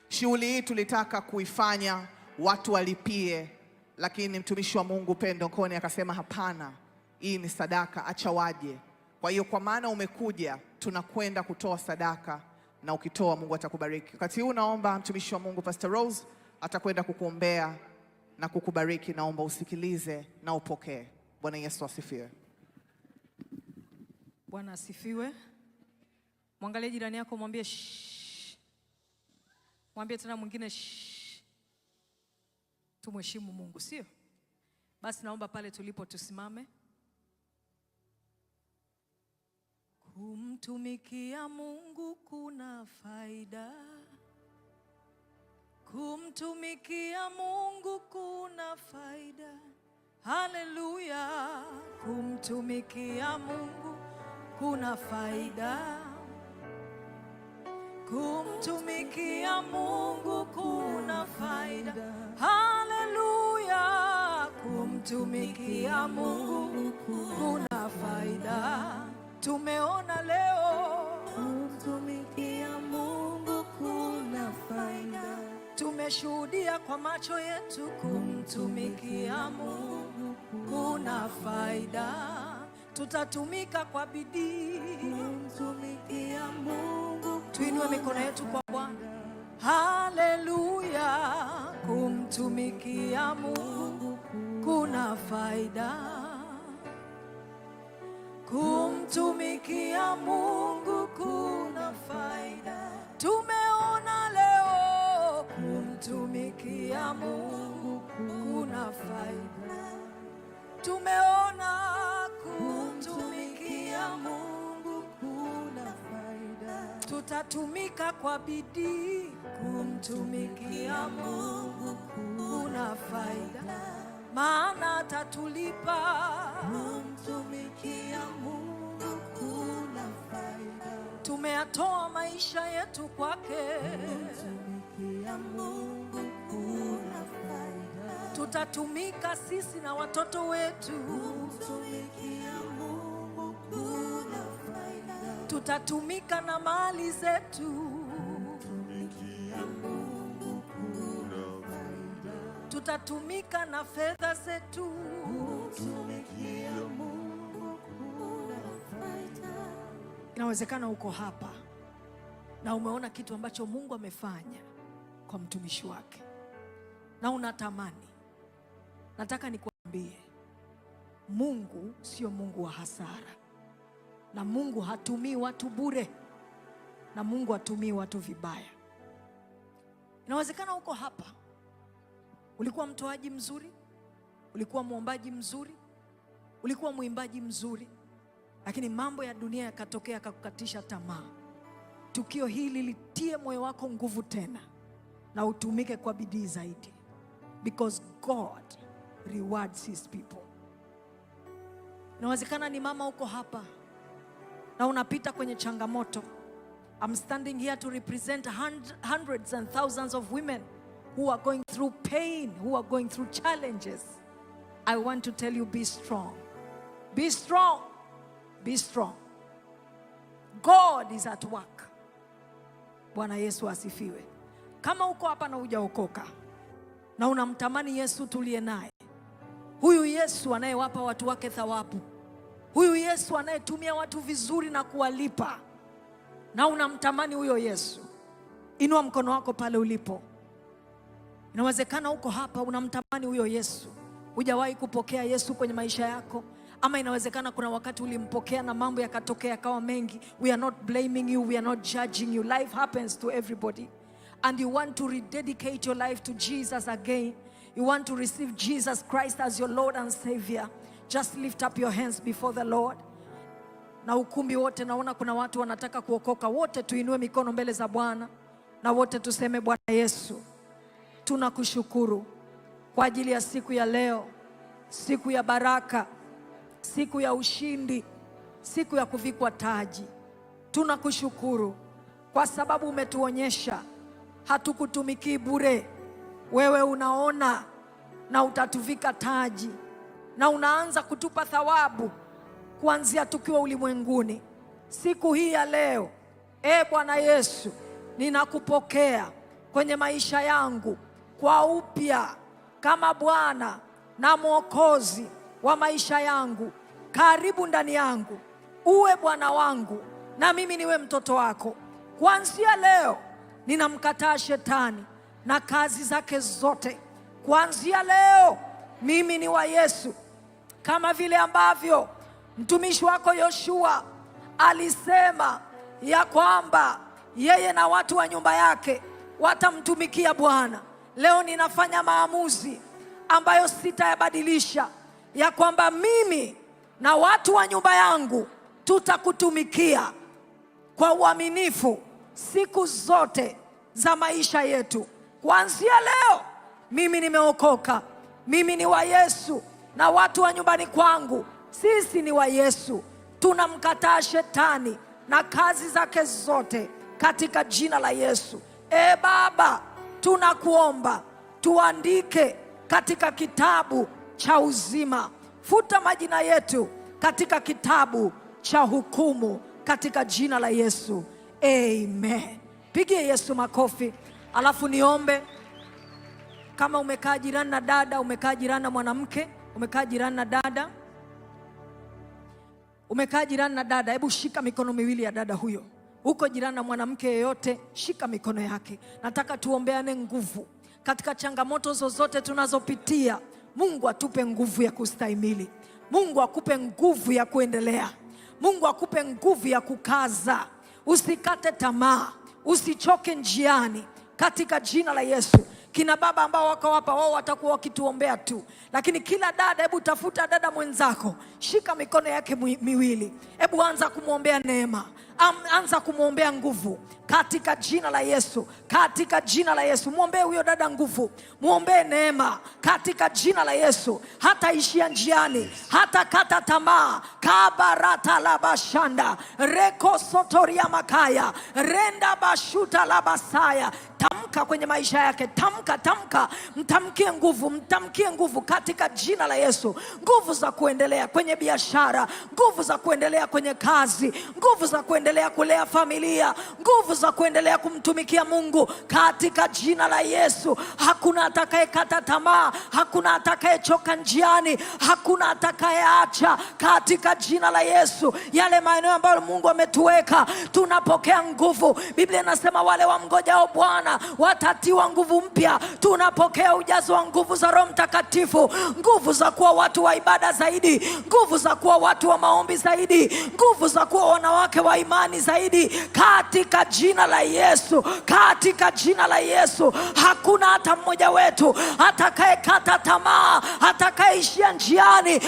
Shughuli hii tulitaka kuifanya watu walipie lakini mtumishi wa Mungu Pendo Nkone akasema hapana, hii ni sadaka, acha waje. Kwa hiyo kwa maana umekuja, tunakwenda kutoa sadaka, na ukitoa Mungu atakubariki. Wakati huu naomba mtumishi wa Mungu Pastor Rose atakwenda kukuombea na kukubariki. Naomba usikilize na upokee. Bwana Yesu asifiwe. Bwana asifiwe. Mwangalie jirani yako, mwambie shh. Mwambie tena mwingine shh. Tumheshimu Mungu, sio? Basi naomba pale tulipo tusimame. Kumtumikia Mungu kuna faida. Kumtumikia Mungu kuna faida. Haleluya. Kumtumikia Mungu kuna faida. Kumtumikia Mungu kuna faida. Haleluya. Kumtumikia Mungu kuna faida. Tumeona leo Kumtumikia Mungu kuna faida. tumeshuhudia kwa macho yetu. Kumtumikia Mungu kuna faida. Tutatumika kwa bidii. Kumtumikia Mungu. Tuinue mikono yetu kwa Bwana. Haleluya. Kumtumikia Mungu kuna faida. Kumtumikia Mungu kuna faida. Tumeona leo kumtumikia Mungu kuna faida. Tumeona kumtumikia Mungu kuna faida. Tutatumika kwa bidii. Kumtumikia Mungu kuna faida, maana atatulipa. Kumtumikia Mungu kuna faida. Tumeyatoa maisha yetu kwake. Kumtumikia Mungu kuna faida. Tutatumika sisi na watoto wetu. Kumtumikia Mungu kuna faida. Tutatumika na mali zetu. Kumtumikia Mungu kuna faida. Tutatumika na fedha zetu. Kumtumikia Mungu kuna faida. Inawezekana uko hapa na umeona kitu ambacho Mungu amefanya kwa mtumishi wake na unatamani. Nataka nikuambie, Mungu sio Mungu wa hasara, na Mungu hatumii watu bure, na Mungu hatumii watu vibaya. Inawezekana uko hapa, ulikuwa mtoaji mzuri, ulikuwa muombaji mzuri, ulikuwa mwimbaji mzuri, lakini mambo ya dunia yakatokea yakakukatisha tamaa. Tukio hili litie moyo wako nguvu tena na utumike kwa bidii zaidi, because God rewards his people. Inawezekana ni mama uko hapa na unapita kwenye changamoto. I'm standing here to represent hundreds and thousands of women who are going through pain, who are going through challenges. I want to tell you, be strong. Be strong. Be strong. God is at work. Bwana Yesu asifiwe. Kama uko hapa na hujaokoka na unamtamani Yesu tuliye naye, huyu Yesu anayewapa watu wake thawabu, huyu Yesu anayetumia watu vizuri na kuwalipa, na unamtamani huyo Yesu, inua mkono wako pale ulipo. Inawezekana uko hapa unamtamani huyo Yesu, hujawahi kupokea Yesu kwenye maisha yako, ama inawezekana kuna wakati ulimpokea na mambo yakatokea yakawa mengi. We are not blaming you, we are not judging you. Life happens to everybody, and you want to rededicate your life to Jesus again. You want to receive Jesus Christ as your Lord and Savior. Just lift up your hands before the Lord. Na ukumbi wote naona kuna watu wanataka kuokoka. Wote tuinue mikono mbele za Bwana na wote tuseme, Bwana Yesu, tunakushukuru kwa ajili ya siku ya leo, siku ya baraka, siku ya ushindi, siku ya kuvikwa taji. Tunakushukuru kwa sababu umetuonyesha hatukutumiki bure. Wewe unaona na utatuvika taji, na unaanza kutupa thawabu kuanzia tukiwa ulimwenguni. Siku hii ya leo, Bwana Yesu, ninakupokea kwenye maisha yangu kwa upya kama Bwana na Mwokozi wa maisha yangu. Karibu ndani yangu, uwe Bwana wangu na mimi niwe mtoto wako. Kuanzia leo ninamkataa shetani na kazi zake zote. Kuanzia leo mimi ni wa Yesu, kama vile ambavyo mtumishi wako Yoshua alisema ya kwamba yeye na watu wa nyumba yake watamtumikia Bwana. Leo ninafanya maamuzi ambayo sitayabadilisha, ya kwamba mimi na watu wa nyumba yangu tutakutumikia kwa uaminifu siku zote za maisha yetu. Kuanzia leo mimi nimeokoka, mimi ni wa Yesu, na watu wa nyumbani kwangu sisi ni wa Yesu. Tunamkataa shetani na kazi zake zote katika jina la Yesu. Baba, tunakuomba tuandike katika kitabu cha uzima, futa majina yetu katika kitabu cha hukumu katika jina la Yesu. Amen. Pigie Yesu makofi. Alafu niombe. Kama umekaa jirani na dada, umekaa jirani na mwanamke, umekaa jirani na dada, umekaa jirani na dada, hebu shika mikono miwili ya dada huyo. Uko jirani na mwanamke yeyote, shika mikono yake. Nataka tuombeane nguvu katika changamoto zozote tunazopitia. Mungu atupe nguvu ya kustahimili. Mungu akupe nguvu ya kuendelea. Mungu akupe nguvu ya kukaza. Usikate tamaa, usichoke njiani katika jina la Yesu. Kina baba ambao wako hapa, wao watakuwa wakituombea tu, lakini kila dada, hebu tafuta dada mwenzako, shika mikono yake miwili, hebu anza kumwombea neema, anza kumwombea nguvu katika jina la Yesu. Katika jina la Yesu, muombee huyo dada nguvu, muombee neema katika jina la Yesu. Hata ishia njiani, hata kata tamaa. Kabarata la bashanda reko sotoria makaya renda bashuta la basaya. Tamka kwenye maisha yake, tamka, mtamkie nguvu katika jina la Yesu. Nguvu za kuendelea kwenye biashara, nguvu za kuendelea kwenye kazi, nguvu za kuendelea kulea familia, nguvu za kuendelea kumtumikia Mungu katika jina la Yesu. Hakuna atakayekata tamaa, hakuna atakayechoka njiani, hakuna atakayeacha katika jina la Yesu. Yale maeneo ambayo Mungu ametuweka, tunapokea nguvu. Biblia inasema wale wamngojao Bwana watatiwa nguvu mpya. Tunapokea ujazo wa nguvu za Roho Mtakatifu, nguvu za kuwa watu wa ibada zaidi, nguvu za kuwa watu wa maombi zaidi, nguvu za kuwa wanawake wa imani zaidi katika jina la Yesu. Katika jina la Yesu, hakuna hata mmoja wetu atakayekata tamaa, atakayeishia njiani,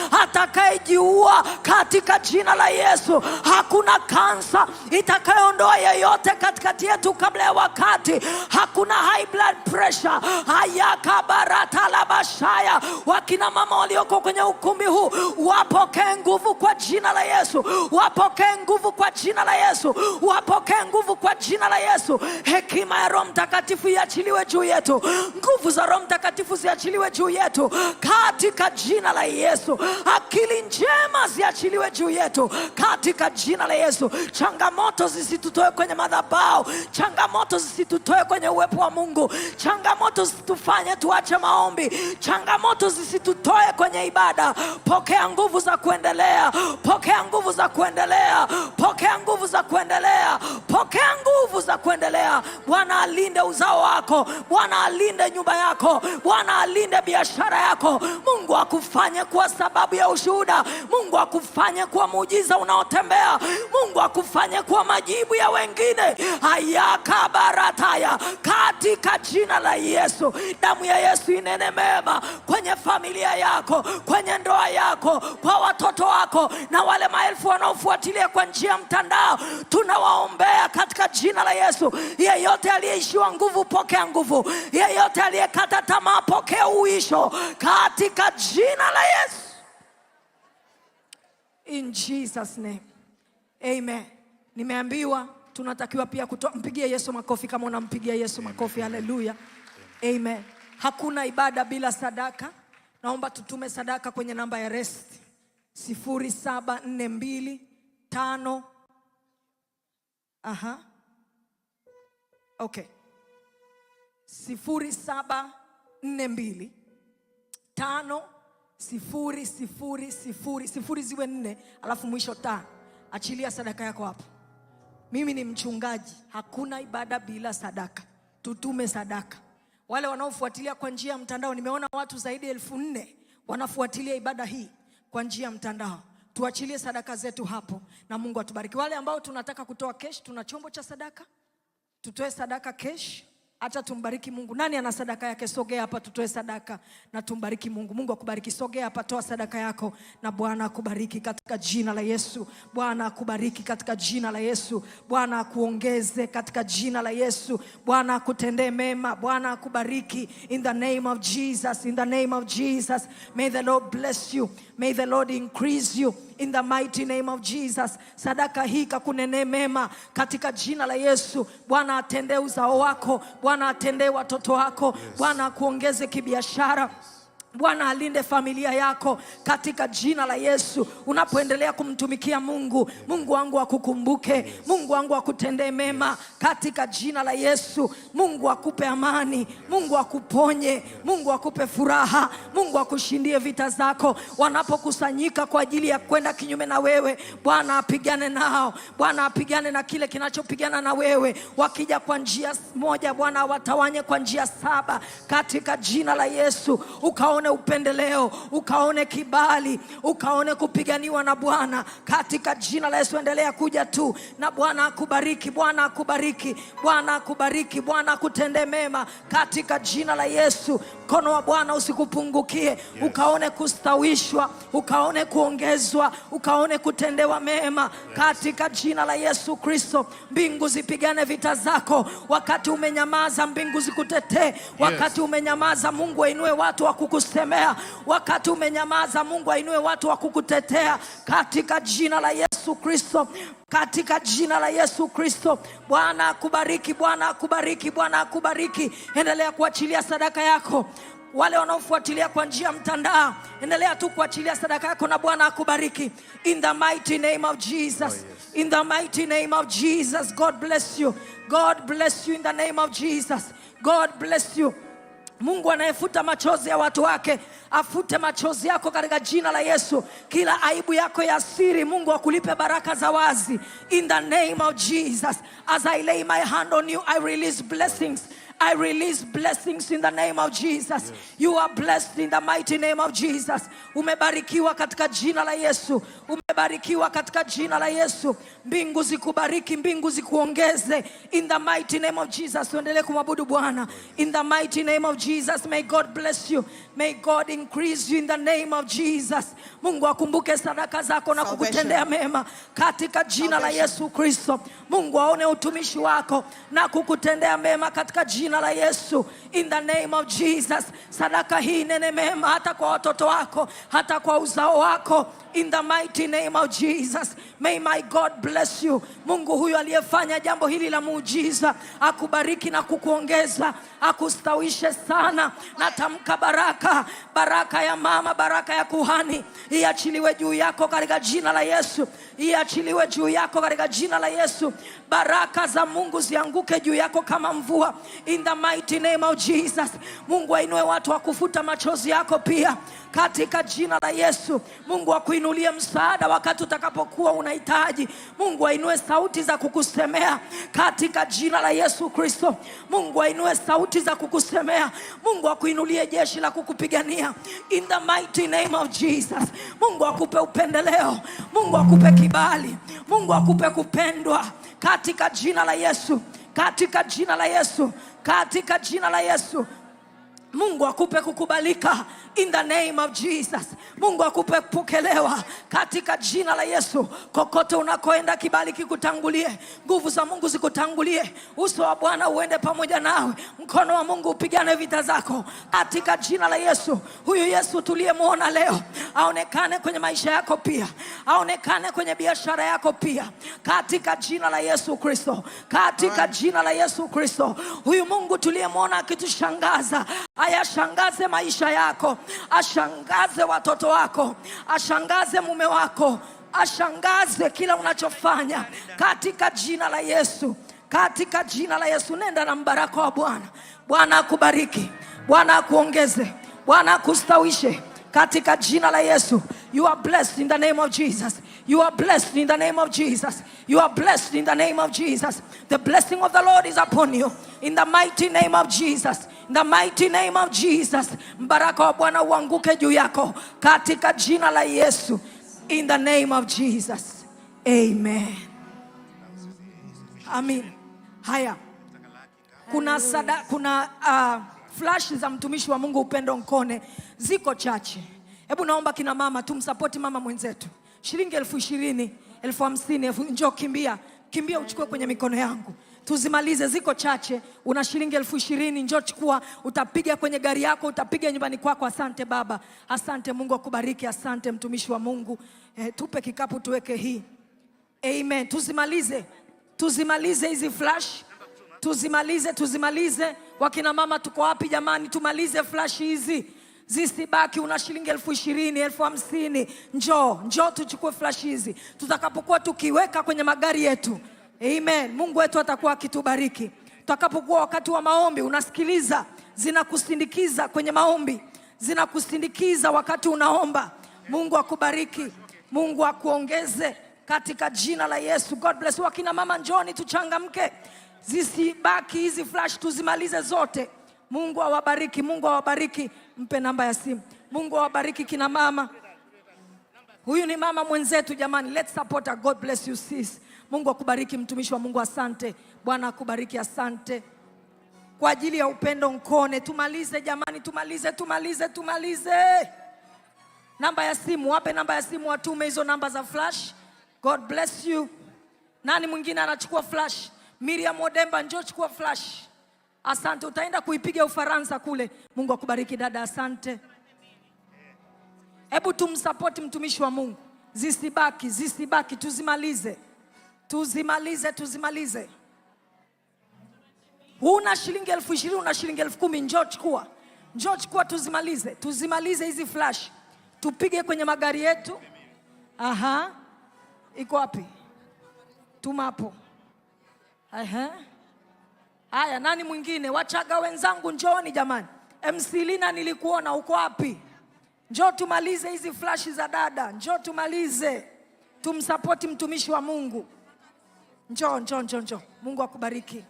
atakayejiua katika jina la Yesu. Hakuna kansa itakayoondoa yeyote katikati yetu kabla ya wakati. Hakuna high blood pressure. Hayaka barata la bashaya. Wakina mama walioko kwenye ukumbi huu, wapokee nguvu kwa jina la Yesu. Wapokee nguvu kwa jina la Yesu. Wapokee nguvu kwa jina la Yesu. Hekima ya Roho Mtakatifu iachiliwe juu yetu. Nguvu za Roho Mtakatifu ziachiliwe juu yetu katika jina la Yesu. Akili njema ziachiliwe juu yetu katika jina la Yesu. Changamoto zisitutoe kwenye madhabahu. Changamoto zisitutoe kwenye uwepo wa Mungu. Changamoto zisitufanye tuache maombi. Changamoto zisitutoe kwenye ibada. Pokea nguvu za kuendelea. Pokea nguvu za kuendelea. Pokea nguvu za kuendelea. Pokea nguvu za kuendelea. Bwana alinde uzao wako. Bwana alinde nyumba yako. Bwana alinde biashara yako. Mungu akufanye kuwa sababu ya ushuhuda. Mungu akufanye kuwa muujiza unaotembea. Mungu akufanye kuwa majibu ya wengine. Hayaka barataya katika jina la Yesu. Damu ya Yesu inene mema kwenye familia yako, kwenye ndoa yako, kwa watoto wako na wale maelfu wanaofuatilia kwa njia ya mtandao. Tunawaombea katika jina la Yesu. Yeyote aliyeishiwa nguvu, pokea nguvu. Yeyote aliyekata tamaa, pokea uisho katika jina la Yesu. In Jesus name. Amen. Nimeambiwa tunatakiwa pia mpigie Yesu makofi kama unampigia Yesu makofi. Haleluya. Amen. Hakuna ibada bila sadaka. Naomba tutume sadaka kwenye namba ya rest 0742 Okay. 0742 0 0 0 0 ziwe 4 alafu mwisho 5. Achilia sadaka yako hapo. Mimi ni mchungaji, hakuna ibada bila sadaka. Tutume sadaka. Wale wanaofuatilia kwa njia ya mtandao, nimeona watu zaidi ya 4,000 wanafuatilia ibada hii kwa njia ya mtandao. Tuachilie sadaka zetu hapo na Mungu atubariki. Wale ambao tunataka kutoa cash, tuna chombo cha sadaka. Tutoe sadaka cash. Acha tumbariki Mungu. Nani ana sadaka yake? Sogea hapa tutoe sadaka na tumbariki Mungu. Mungu akubariki. Sogea hapa, toa sadaka yako na Bwana akubariki katika jina la Yesu. Bwana akubariki katika jina la Yesu. Bwana akuongeze katika jina la Yesu. Bwana akutendee mema. Bwana akubariki in the name of Jesus. In the name of Jesus. May the Lord bless you. May the Lord increase you in the mighty name of Jesus. Sadaka hii kakunene mema katika jina la Yesu. Bwana atendee uzao wako. Bwana atendee watoto wako. Bwana akuongeze kibiashara. Bwana alinde familia yako katika jina la Yesu. Unapoendelea kumtumikia Mungu, Mungu wangu akukumbuke. Mungu wangu akutendee mema katika jina la Yesu. Mungu akupe amani. Mungu akuponye. Mungu akupe furaha. Mungu akushindie vita zako. Wanapokusanyika kwa ajili ya kwenda kinyume na wewe, Bwana apigane nao. Bwana apigane na kile kinachopigana na wewe. Wakija kwa njia moja, Bwana watawanye kwa njia 7 katika jina la Yesu. Ukaone upendeleo, ukaone kibali, ukaone kupiganiwa na Bwana katika jina la Yesu. Endelea kuja tu na Bwana akubariki. Bwana akubariki. Bwana akubariki. Bwana akutendee mema katika jina la Yesu. Mkono wa Bwana usikupungukie. Ukaone kustawishwa, ukaone kuongezwa, ukaone kutendewa mema katika jina la Yesu Kristo. Mbingu zipigane vita zako. Wakati umenyamaza, mbingu zikutetee. Wakati umenyamaza, Mungu ainue watu wa kukusemea. Wakati umenyamaza, Mungu ainue watu wa kukutetea katika jina la Yesu Kristo. Katika jina la Yesu Kristo. Bwana akubariki. Bwana akubariki. Bwana akubariki. Endelea kuachilia sadaka yako. Wale wanaofuatilia kwa njia ya mtandao, endelea tu kuachilia sadaka yako na Bwana akubariki in the mighty name of Jesus. In the mighty name of Jesus. God bless you. God bless you in the name of Jesus. God bless you. Mungu anayefuta machozi ya watu wake, afute machozi yako katika jina la Yesu. Kila aibu yako ya siri, Mungu akulipe baraka za wazi in the name of Jesus. As I lay my hand on you, I release blessings. I release blessings in the name of Jesus. You are blessed in the mighty name of Jesus. Umebarikiwa katika jina la Yesu. Umebarikiwa katika jina la Yesu. Mbingu zikubariki, mbingu zikuongeze in the mighty name of Jesus. Tuendelee kumwabudu Bwana in the mighty name of Jesus. May God bless you. May God increase you in the name of Jesus. Mungu akumbuke sadaka zako na kukutendea mema katika jina la Yesu Kristo. Mungu aone utumishi wako na kukutendea mema katika jina la Yesu in the name of Jesus. Sadaka hii nene mema hata kwa watoto wako, hata kwa uzao wako in the mighty name of Jesus. May my God bless you. Mungu huyu aliyefanya jambo hili la muujiza akubariki na kukuongeza, akustawishe sana. Natamka baraka, baraka ya mama, baraka ya kuhani iachiliwe juu yako katika jina la Yesu. Iachiliwe juu yako katika jina la Yesu. Baraka za Mungu zianguke juu yako kama mvua in the mighty name of Jesus. Mungu ainue watu wa kufuta machozi yako pia katika jina la Yesu. Mungu akuinulie msaada wakati utakapokuwa unahitaji. Mungu ainue sauti za kukusemea katika jina la Yesu Kristo. Mungu ainue sauti za kukusemea. Mungu akuinulie jeshi la kukupigania in the mighty name of Jesus. Mungu akupe upendeleo. Mungu akupe kibali. Mungu akupe kupendwa katika jina la Yesu. Katika jina la Yesu. Katika jina la Yesu. Mungu akupe kukubalika in the name of Jesus. Mungu akupe kupokelewa katika jina la Yesu. Kokote unakoenda kibali kikutangulie. Nguvu za Mungu zikutangulie. Uso wa Bwana uende pamoja nawe. Mkono wa Mungu upigane vita zako katika jina la Yesu. Huyu Yesu tuliyemwona leo aonekane kwenye maisha yako pia. Aonekane kwenye biashara yako pia katika jina la Yesu Kristo. Katika jina la Yesu Kristo. Huyu Mungu tuliyemwona akitushangaza, ayashangaze maisha yako, ashangaze watoto wako, ashangaze mume wako, ashangaze kila unachofanya katika jina la Yesu. Katika jina la Yesu. Nenda na mbaraka wa Bwana. Bwana akubariki, Bwana akuongeze, Bwana akustawishe katika jina la Yesu. You are blessed in the name of Jesus. You are blessed in the name of Jesus. You are blessed in the name of Jesus. The blessing of the Lord is upon you in the mighty name of Jesus. In the mighty name of Jesus. Mbaraka wa Bwana uanguke juu yako katika jina la Yesu. In the name of Jesus. Amen. Amen. Haya. Kuna flash za mtumishi wa Mungu Upendo Nkone ziko chache. Hebu naomba kina mama tumsapoti mama mwenzetu. Shilingi 20,000, 50,000, njoo kimbia uchukue kwenye mikono yangu. Tuzimalize, ziko chache. Una shilingi 20,000, njoo chukua, utapiga kwenye gari yako, utapiga nyumbani kwako. Asante baba, asante, Mungu akubariki, asante mtumishi wa Mungu. Tupe kikapu tuweke hii. Amen. Tuzimalize hizi flash. Tuzimalize. Wakina mama tuko wapi jamani? Tumalize flash hizi. Zisibaki. Una shilingi 20,000, 50,000, njoo tuchukue flash hizi. Tutakapokuwa tukiweka kwenye magari yetu. Amen. Mungu wetu atakuwa akitubariki. Tutakapokuwa wakati wa maombi, unasikiliza, zinakusindikiza kwenye maombi. Zinakusindikiza wakati unaomba. Mungu akubariki. Mungu akuongeze katika jina la Yesu. God bless you. Wakina mama njoni tuchangamke. Zisibaki hizi flash, tuzimalize zote. Mungu awabariki, Mungu awabariki. Mpe namba ya simu. Mungu awabariki kina mama. Huyu ni mama mwenzetu jamani. Let's support her. God bless you sis. Mungu akubariki mtumishi wa Mungu, asante. Bwana akubariki, asante. Kwa ajili ya Upendo Nkone tumalize jamani, tumalize. Namba ya simu, wape namba ya simu, watume hizo namba za flash. God bless you. Nani mwingine anachukua flash? Miriam Odemba, njoo chukua flash. Asante, utaenda kuipiga Ufaransa kule. Mungu akubariki dada, asante. Hebu tumsupport mtumishi wa Mungu. Zisibaki, tuzimalize. Una shilingi 20,000, una shilingi 10,000, njoo chukua, tuzimalize hizi flash. Tupige kwenye magari yetu. Aha. Iko wapi? Tumapo. Aha. Haya, nani mwingine? Wachaga wenzangu njooni jamani. MC Lina nilikuona, uko wapi? Njoo tumalize hizi flash za dada. Njoo tumalize. Tumsupport mtumishi wa Mungu. Njoo. Mungu akubariki.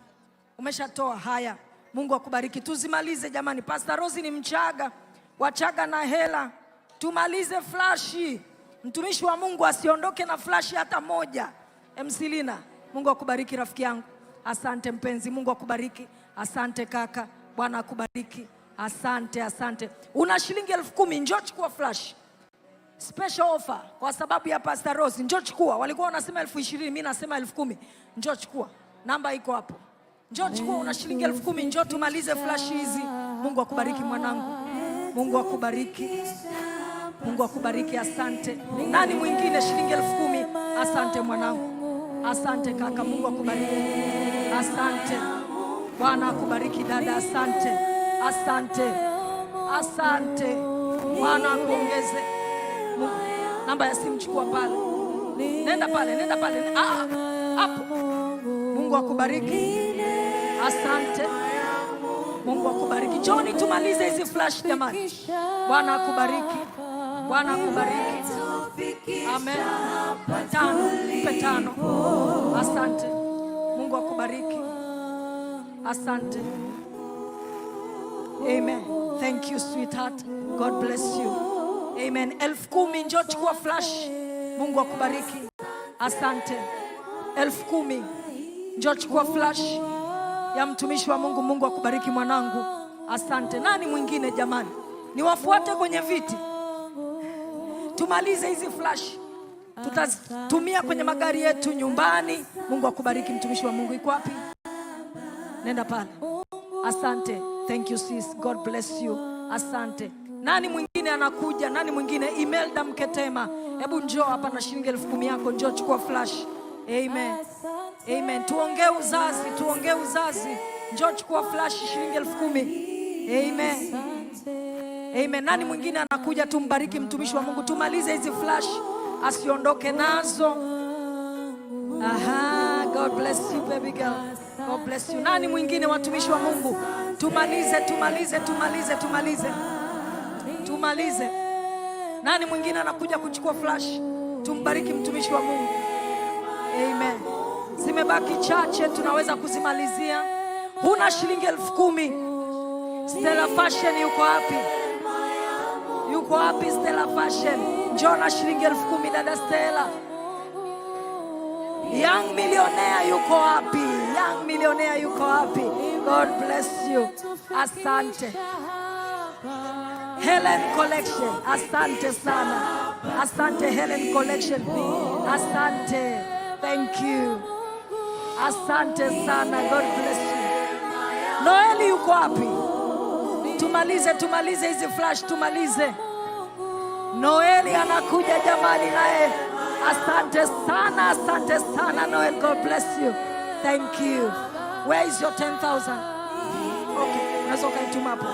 Umeshatoa haya. Mungu akubariki. Tuzimalize jamani. Pastor Rose ni Mchaga. Wachaga na hela. Tumalize flash. Mtumishi wa Mungu asiondoke na flash hata moja. MC Lina, Mungu akubariki rafiki yangu. Asante mpenzi, Mungu akubariki. Asante kaka, Bwana akubariki. Asante. Una shilingi 10,000, njoo chukua flash. Special offer kwa sababu ya Pastor Rose, njoo chukua. Walikuwa wanasema 20,000, mimi nasema 10,000. Njoo chukua. Namba iko hapo. Njoo chukua, una shilingi 10,000, njoo tumalize flash hizi. Mungu akubariki mwanangu. Mungu akubariki, asante. Nani mwingine shilingi 10,000? Asante mwanangu. Asante kaka, Mungu akubariki. Asante. Bwana akubariki dada, asante. Bwana akuongeze. Namba ya simu chukua pale. Nenda pale. Hapo. Mungu akubariki. Asante. Mungu akubariki. Njoni tumalize hizi flash jamani. Bwana akubariki. Amen. Petano. Asante. Mungu akubariki. Asante. Amen. Thank you sweetheart. God bless you. Amen. 10,000, njoo chukua flash. Mungu akubariki. Asante. 10,000, njoo chukua flash ya mtumishi wa Mungu. Mungu akubariki mwanangu. Asante. Nani mwingine jamani? Niwafuate kwenye viti. Tumalize hizi flash. Tutatumia kwenye magari yetu nyumbani. Mungu akubariki mtumishi wa Mungu. Iko wapi? Nenda pale. Asante. Thank you sis. God bless you. Asante. Nani mwingine anakuja? Nani mwingine? Imelda Mketema. Hebu njoo hapa na shilingi 10,000 yako. Njoo chukua flash. Amen. Tuongee uzazi. Njoo chukua flash shilingi 10,000. Amen. Nani mwingine anakuja? Tumbariki mtumishi wa Mungu. Tumalize hizi flash. Asiondoke nazo. Aha, God bless you baby girl. God bless you. Nani mwingine watumishi wa Mungu? Tumalize. Nani mwingine anakuja kuchukua flash? Tumbariki mtumishi wa Mungu. Amen. Zimebaki chache, tunaweza kuzimalizia. Huna shilingi 10,000. Stella Fashion yuko wapi? Yuko wapi Stella Fashion? Njoo na shilingi 10,000 dada Stella. Young Millionaire yuko wapi? Young Millionaire yuko wapi? God bless you. Asante. Helen Collection, asante sana. Asante Helen Collection. Asante. Thank you. Asante sana. God bless you. Noeli yuko wapi? Tumalize hizi flash, tumalize. Noeli anakuja jamani naye. Asante sana Noel. God bless you. Thank you. Where is your 10,000? Okay, unaweza ukaituma hapo.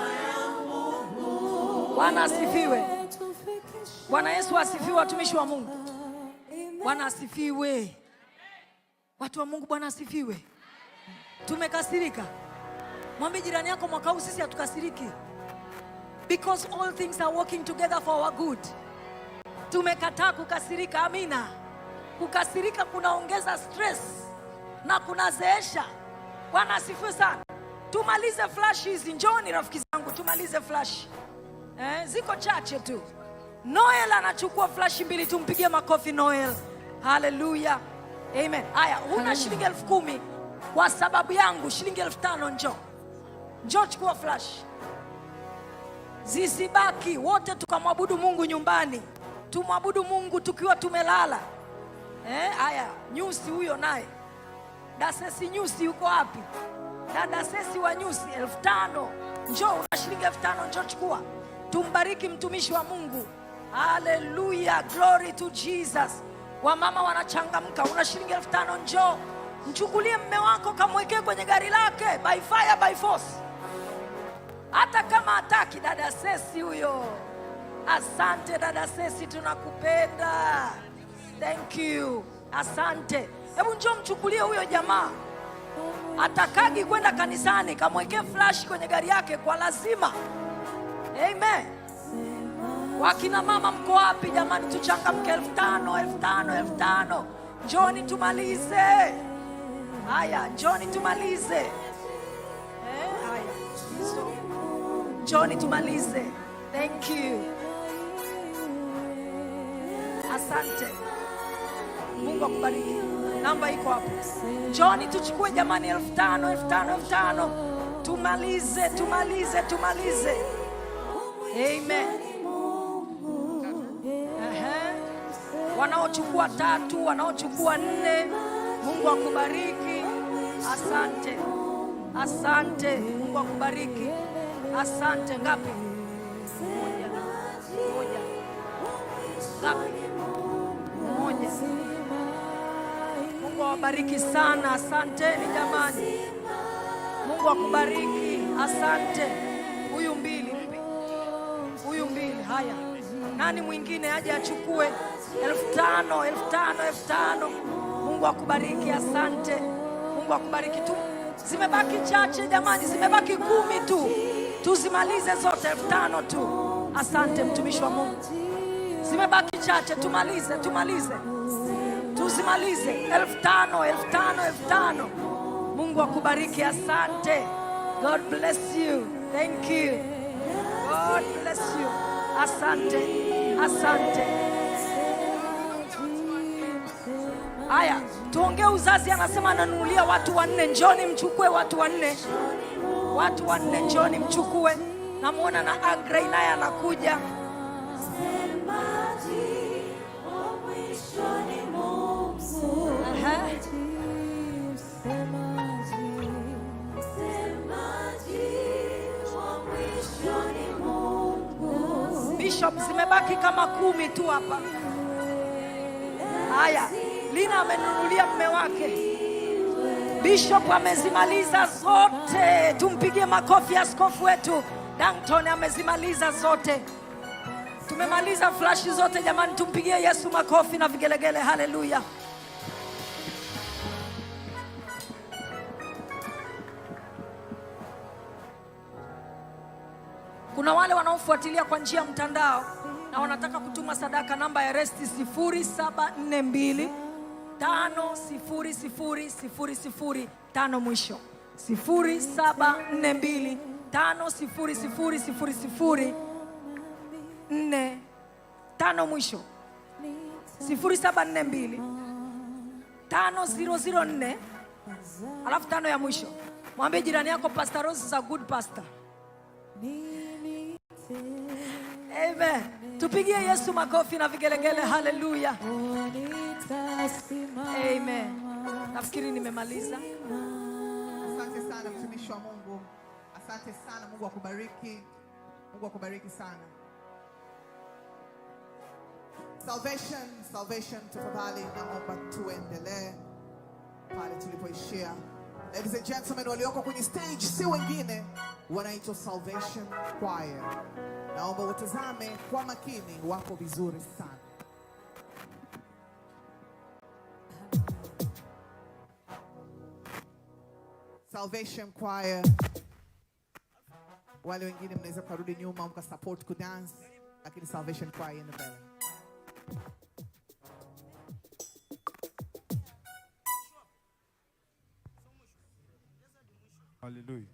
Bwana asifiwe. Bwana Yesu asifiwe, watumishi wa Mungu. Bwana asifiwe. Watu wa Mungu, Bwana asifiwe. Tumekasirika? Mwambie jirani yako, mwaka huu sisi hatukasiriki. Because all things are working together for our good. Tumekataa kukasirika. Amina. Kukasirika kunaongeza stress na kunazeesha. Bwana asifiwe sana. Tumalize flash hizi. Njooni rafiki zangu, tumalize flash. Ziko chache tu. Noel anachukua flash 2, tumpigie makofi Noel. Hallelujah. Amen. Haya, huna shilingi 10,000 kwa sababu yangu, shilingi 5,000 njoo chukua flash. Zisibaki, wote tukamwabudu Mungu nyumbani. Tumwabudu Mungu tukiwa tumelala. Haya, Nyusi huyo naye. Dasesi Nyusi yuko wapi? Dada Sesi wa Nyusi 5,000. Njoo, una shilingi 5,000 njoo chukua. Tumbariki mtumishi wa Mungu. Hallelujah, glory to Jesus. Wamama wanachangamka. Una shilingi 5,000 njoo. Mchukulie mme wako kamwekee kwenye gari lake, by fire by force. Hata kama hataki. Dada Sesi huyo. Asante dada Sesi, tunakupenda. Thank you. Asante. Hebu njoo mchukulie huyo jamaa. Atakagi kwenda kanisani, kamwekee flash kwenye gari yake kwa lazima. Amen. Wakina mama mko wapi jamani? Tuchangamke. 5,000. Njoni tumalize. Haya, njoni tumalize. Haya. Njoni tumalize. Thank you. Asante. Mungu akubariki. Namba iko hapo. Njoni tuchukue jamani 5,000. Tumalize. Amen. Wanaochukua 3, wanaochukua 4, Mungu akubariki. Asante. Mungu akubariki. Asante. Ngapi? 1. Ngapi? 1. Mungu awabariki sana. Asanteni jamani. Mungu akubariki. Asante. Huyu 2. Haya. Nani mwingine aje achukue 5,000? Mungu akubariki. Asante. Mungu akubariki tu. Zimebaki chache jamani, zimebaki 10 tu. Tuzimalize zote 5,000 tu. Asante mtumishi wa Mungu. Zimebaki chache, tumalize. Tuzimalize 5,000. Mungu akubariki. Asante. God bless you. Thank you. God bless you. Asante. Haya, tuongee uzazi. Anasema ananunulia watu 4. Njoni mchukue watu 4. Watu 4 njoni mchukue. Namuona na Agrey naye anakuja. Bishop, zimebaki kama 10 tu hapa. Haya, Lina amenunulia mme wake. Bishop amezimaliza zote. Tumpigie makofi askofu wetu. Danton amezimaliza zote. Tumemaliza flash zote jamani, tumpigie Yesu makofi na vigelegele. Haleluya. Kuna wale wanaofuatilia kwa njia ya mtandao na na wanataka kutuma sadaka, namba ya resti 0742 500005 mwisho, 0742 500005 mwisho, 0742 5004 alafu 5 ya mwisho. Mwambie jirani yako, Pastor Rose is a good pastor. Amen. Tupigie Yesu makofi na vigelegele. Haleluya. Amen. Nafikiri nimemaliza. Asante sana mtumishi wa Mungu. Asante sana, Mungu akubariki. Mungu akubariki sana. Salvation tafadhali, naomba tuendelee pale tulipoishia. Ladies and gentlemen, walioko kwenye stage si wengine, wanaitwa Salvation Choir. Naomba watazame kwa makini, wako vizuri sana. Salvation Choir. Wale wengine mnaweza kurudi nyuma mkasupport kudance, lakini Salvation Choir in the belly. Hallelujah.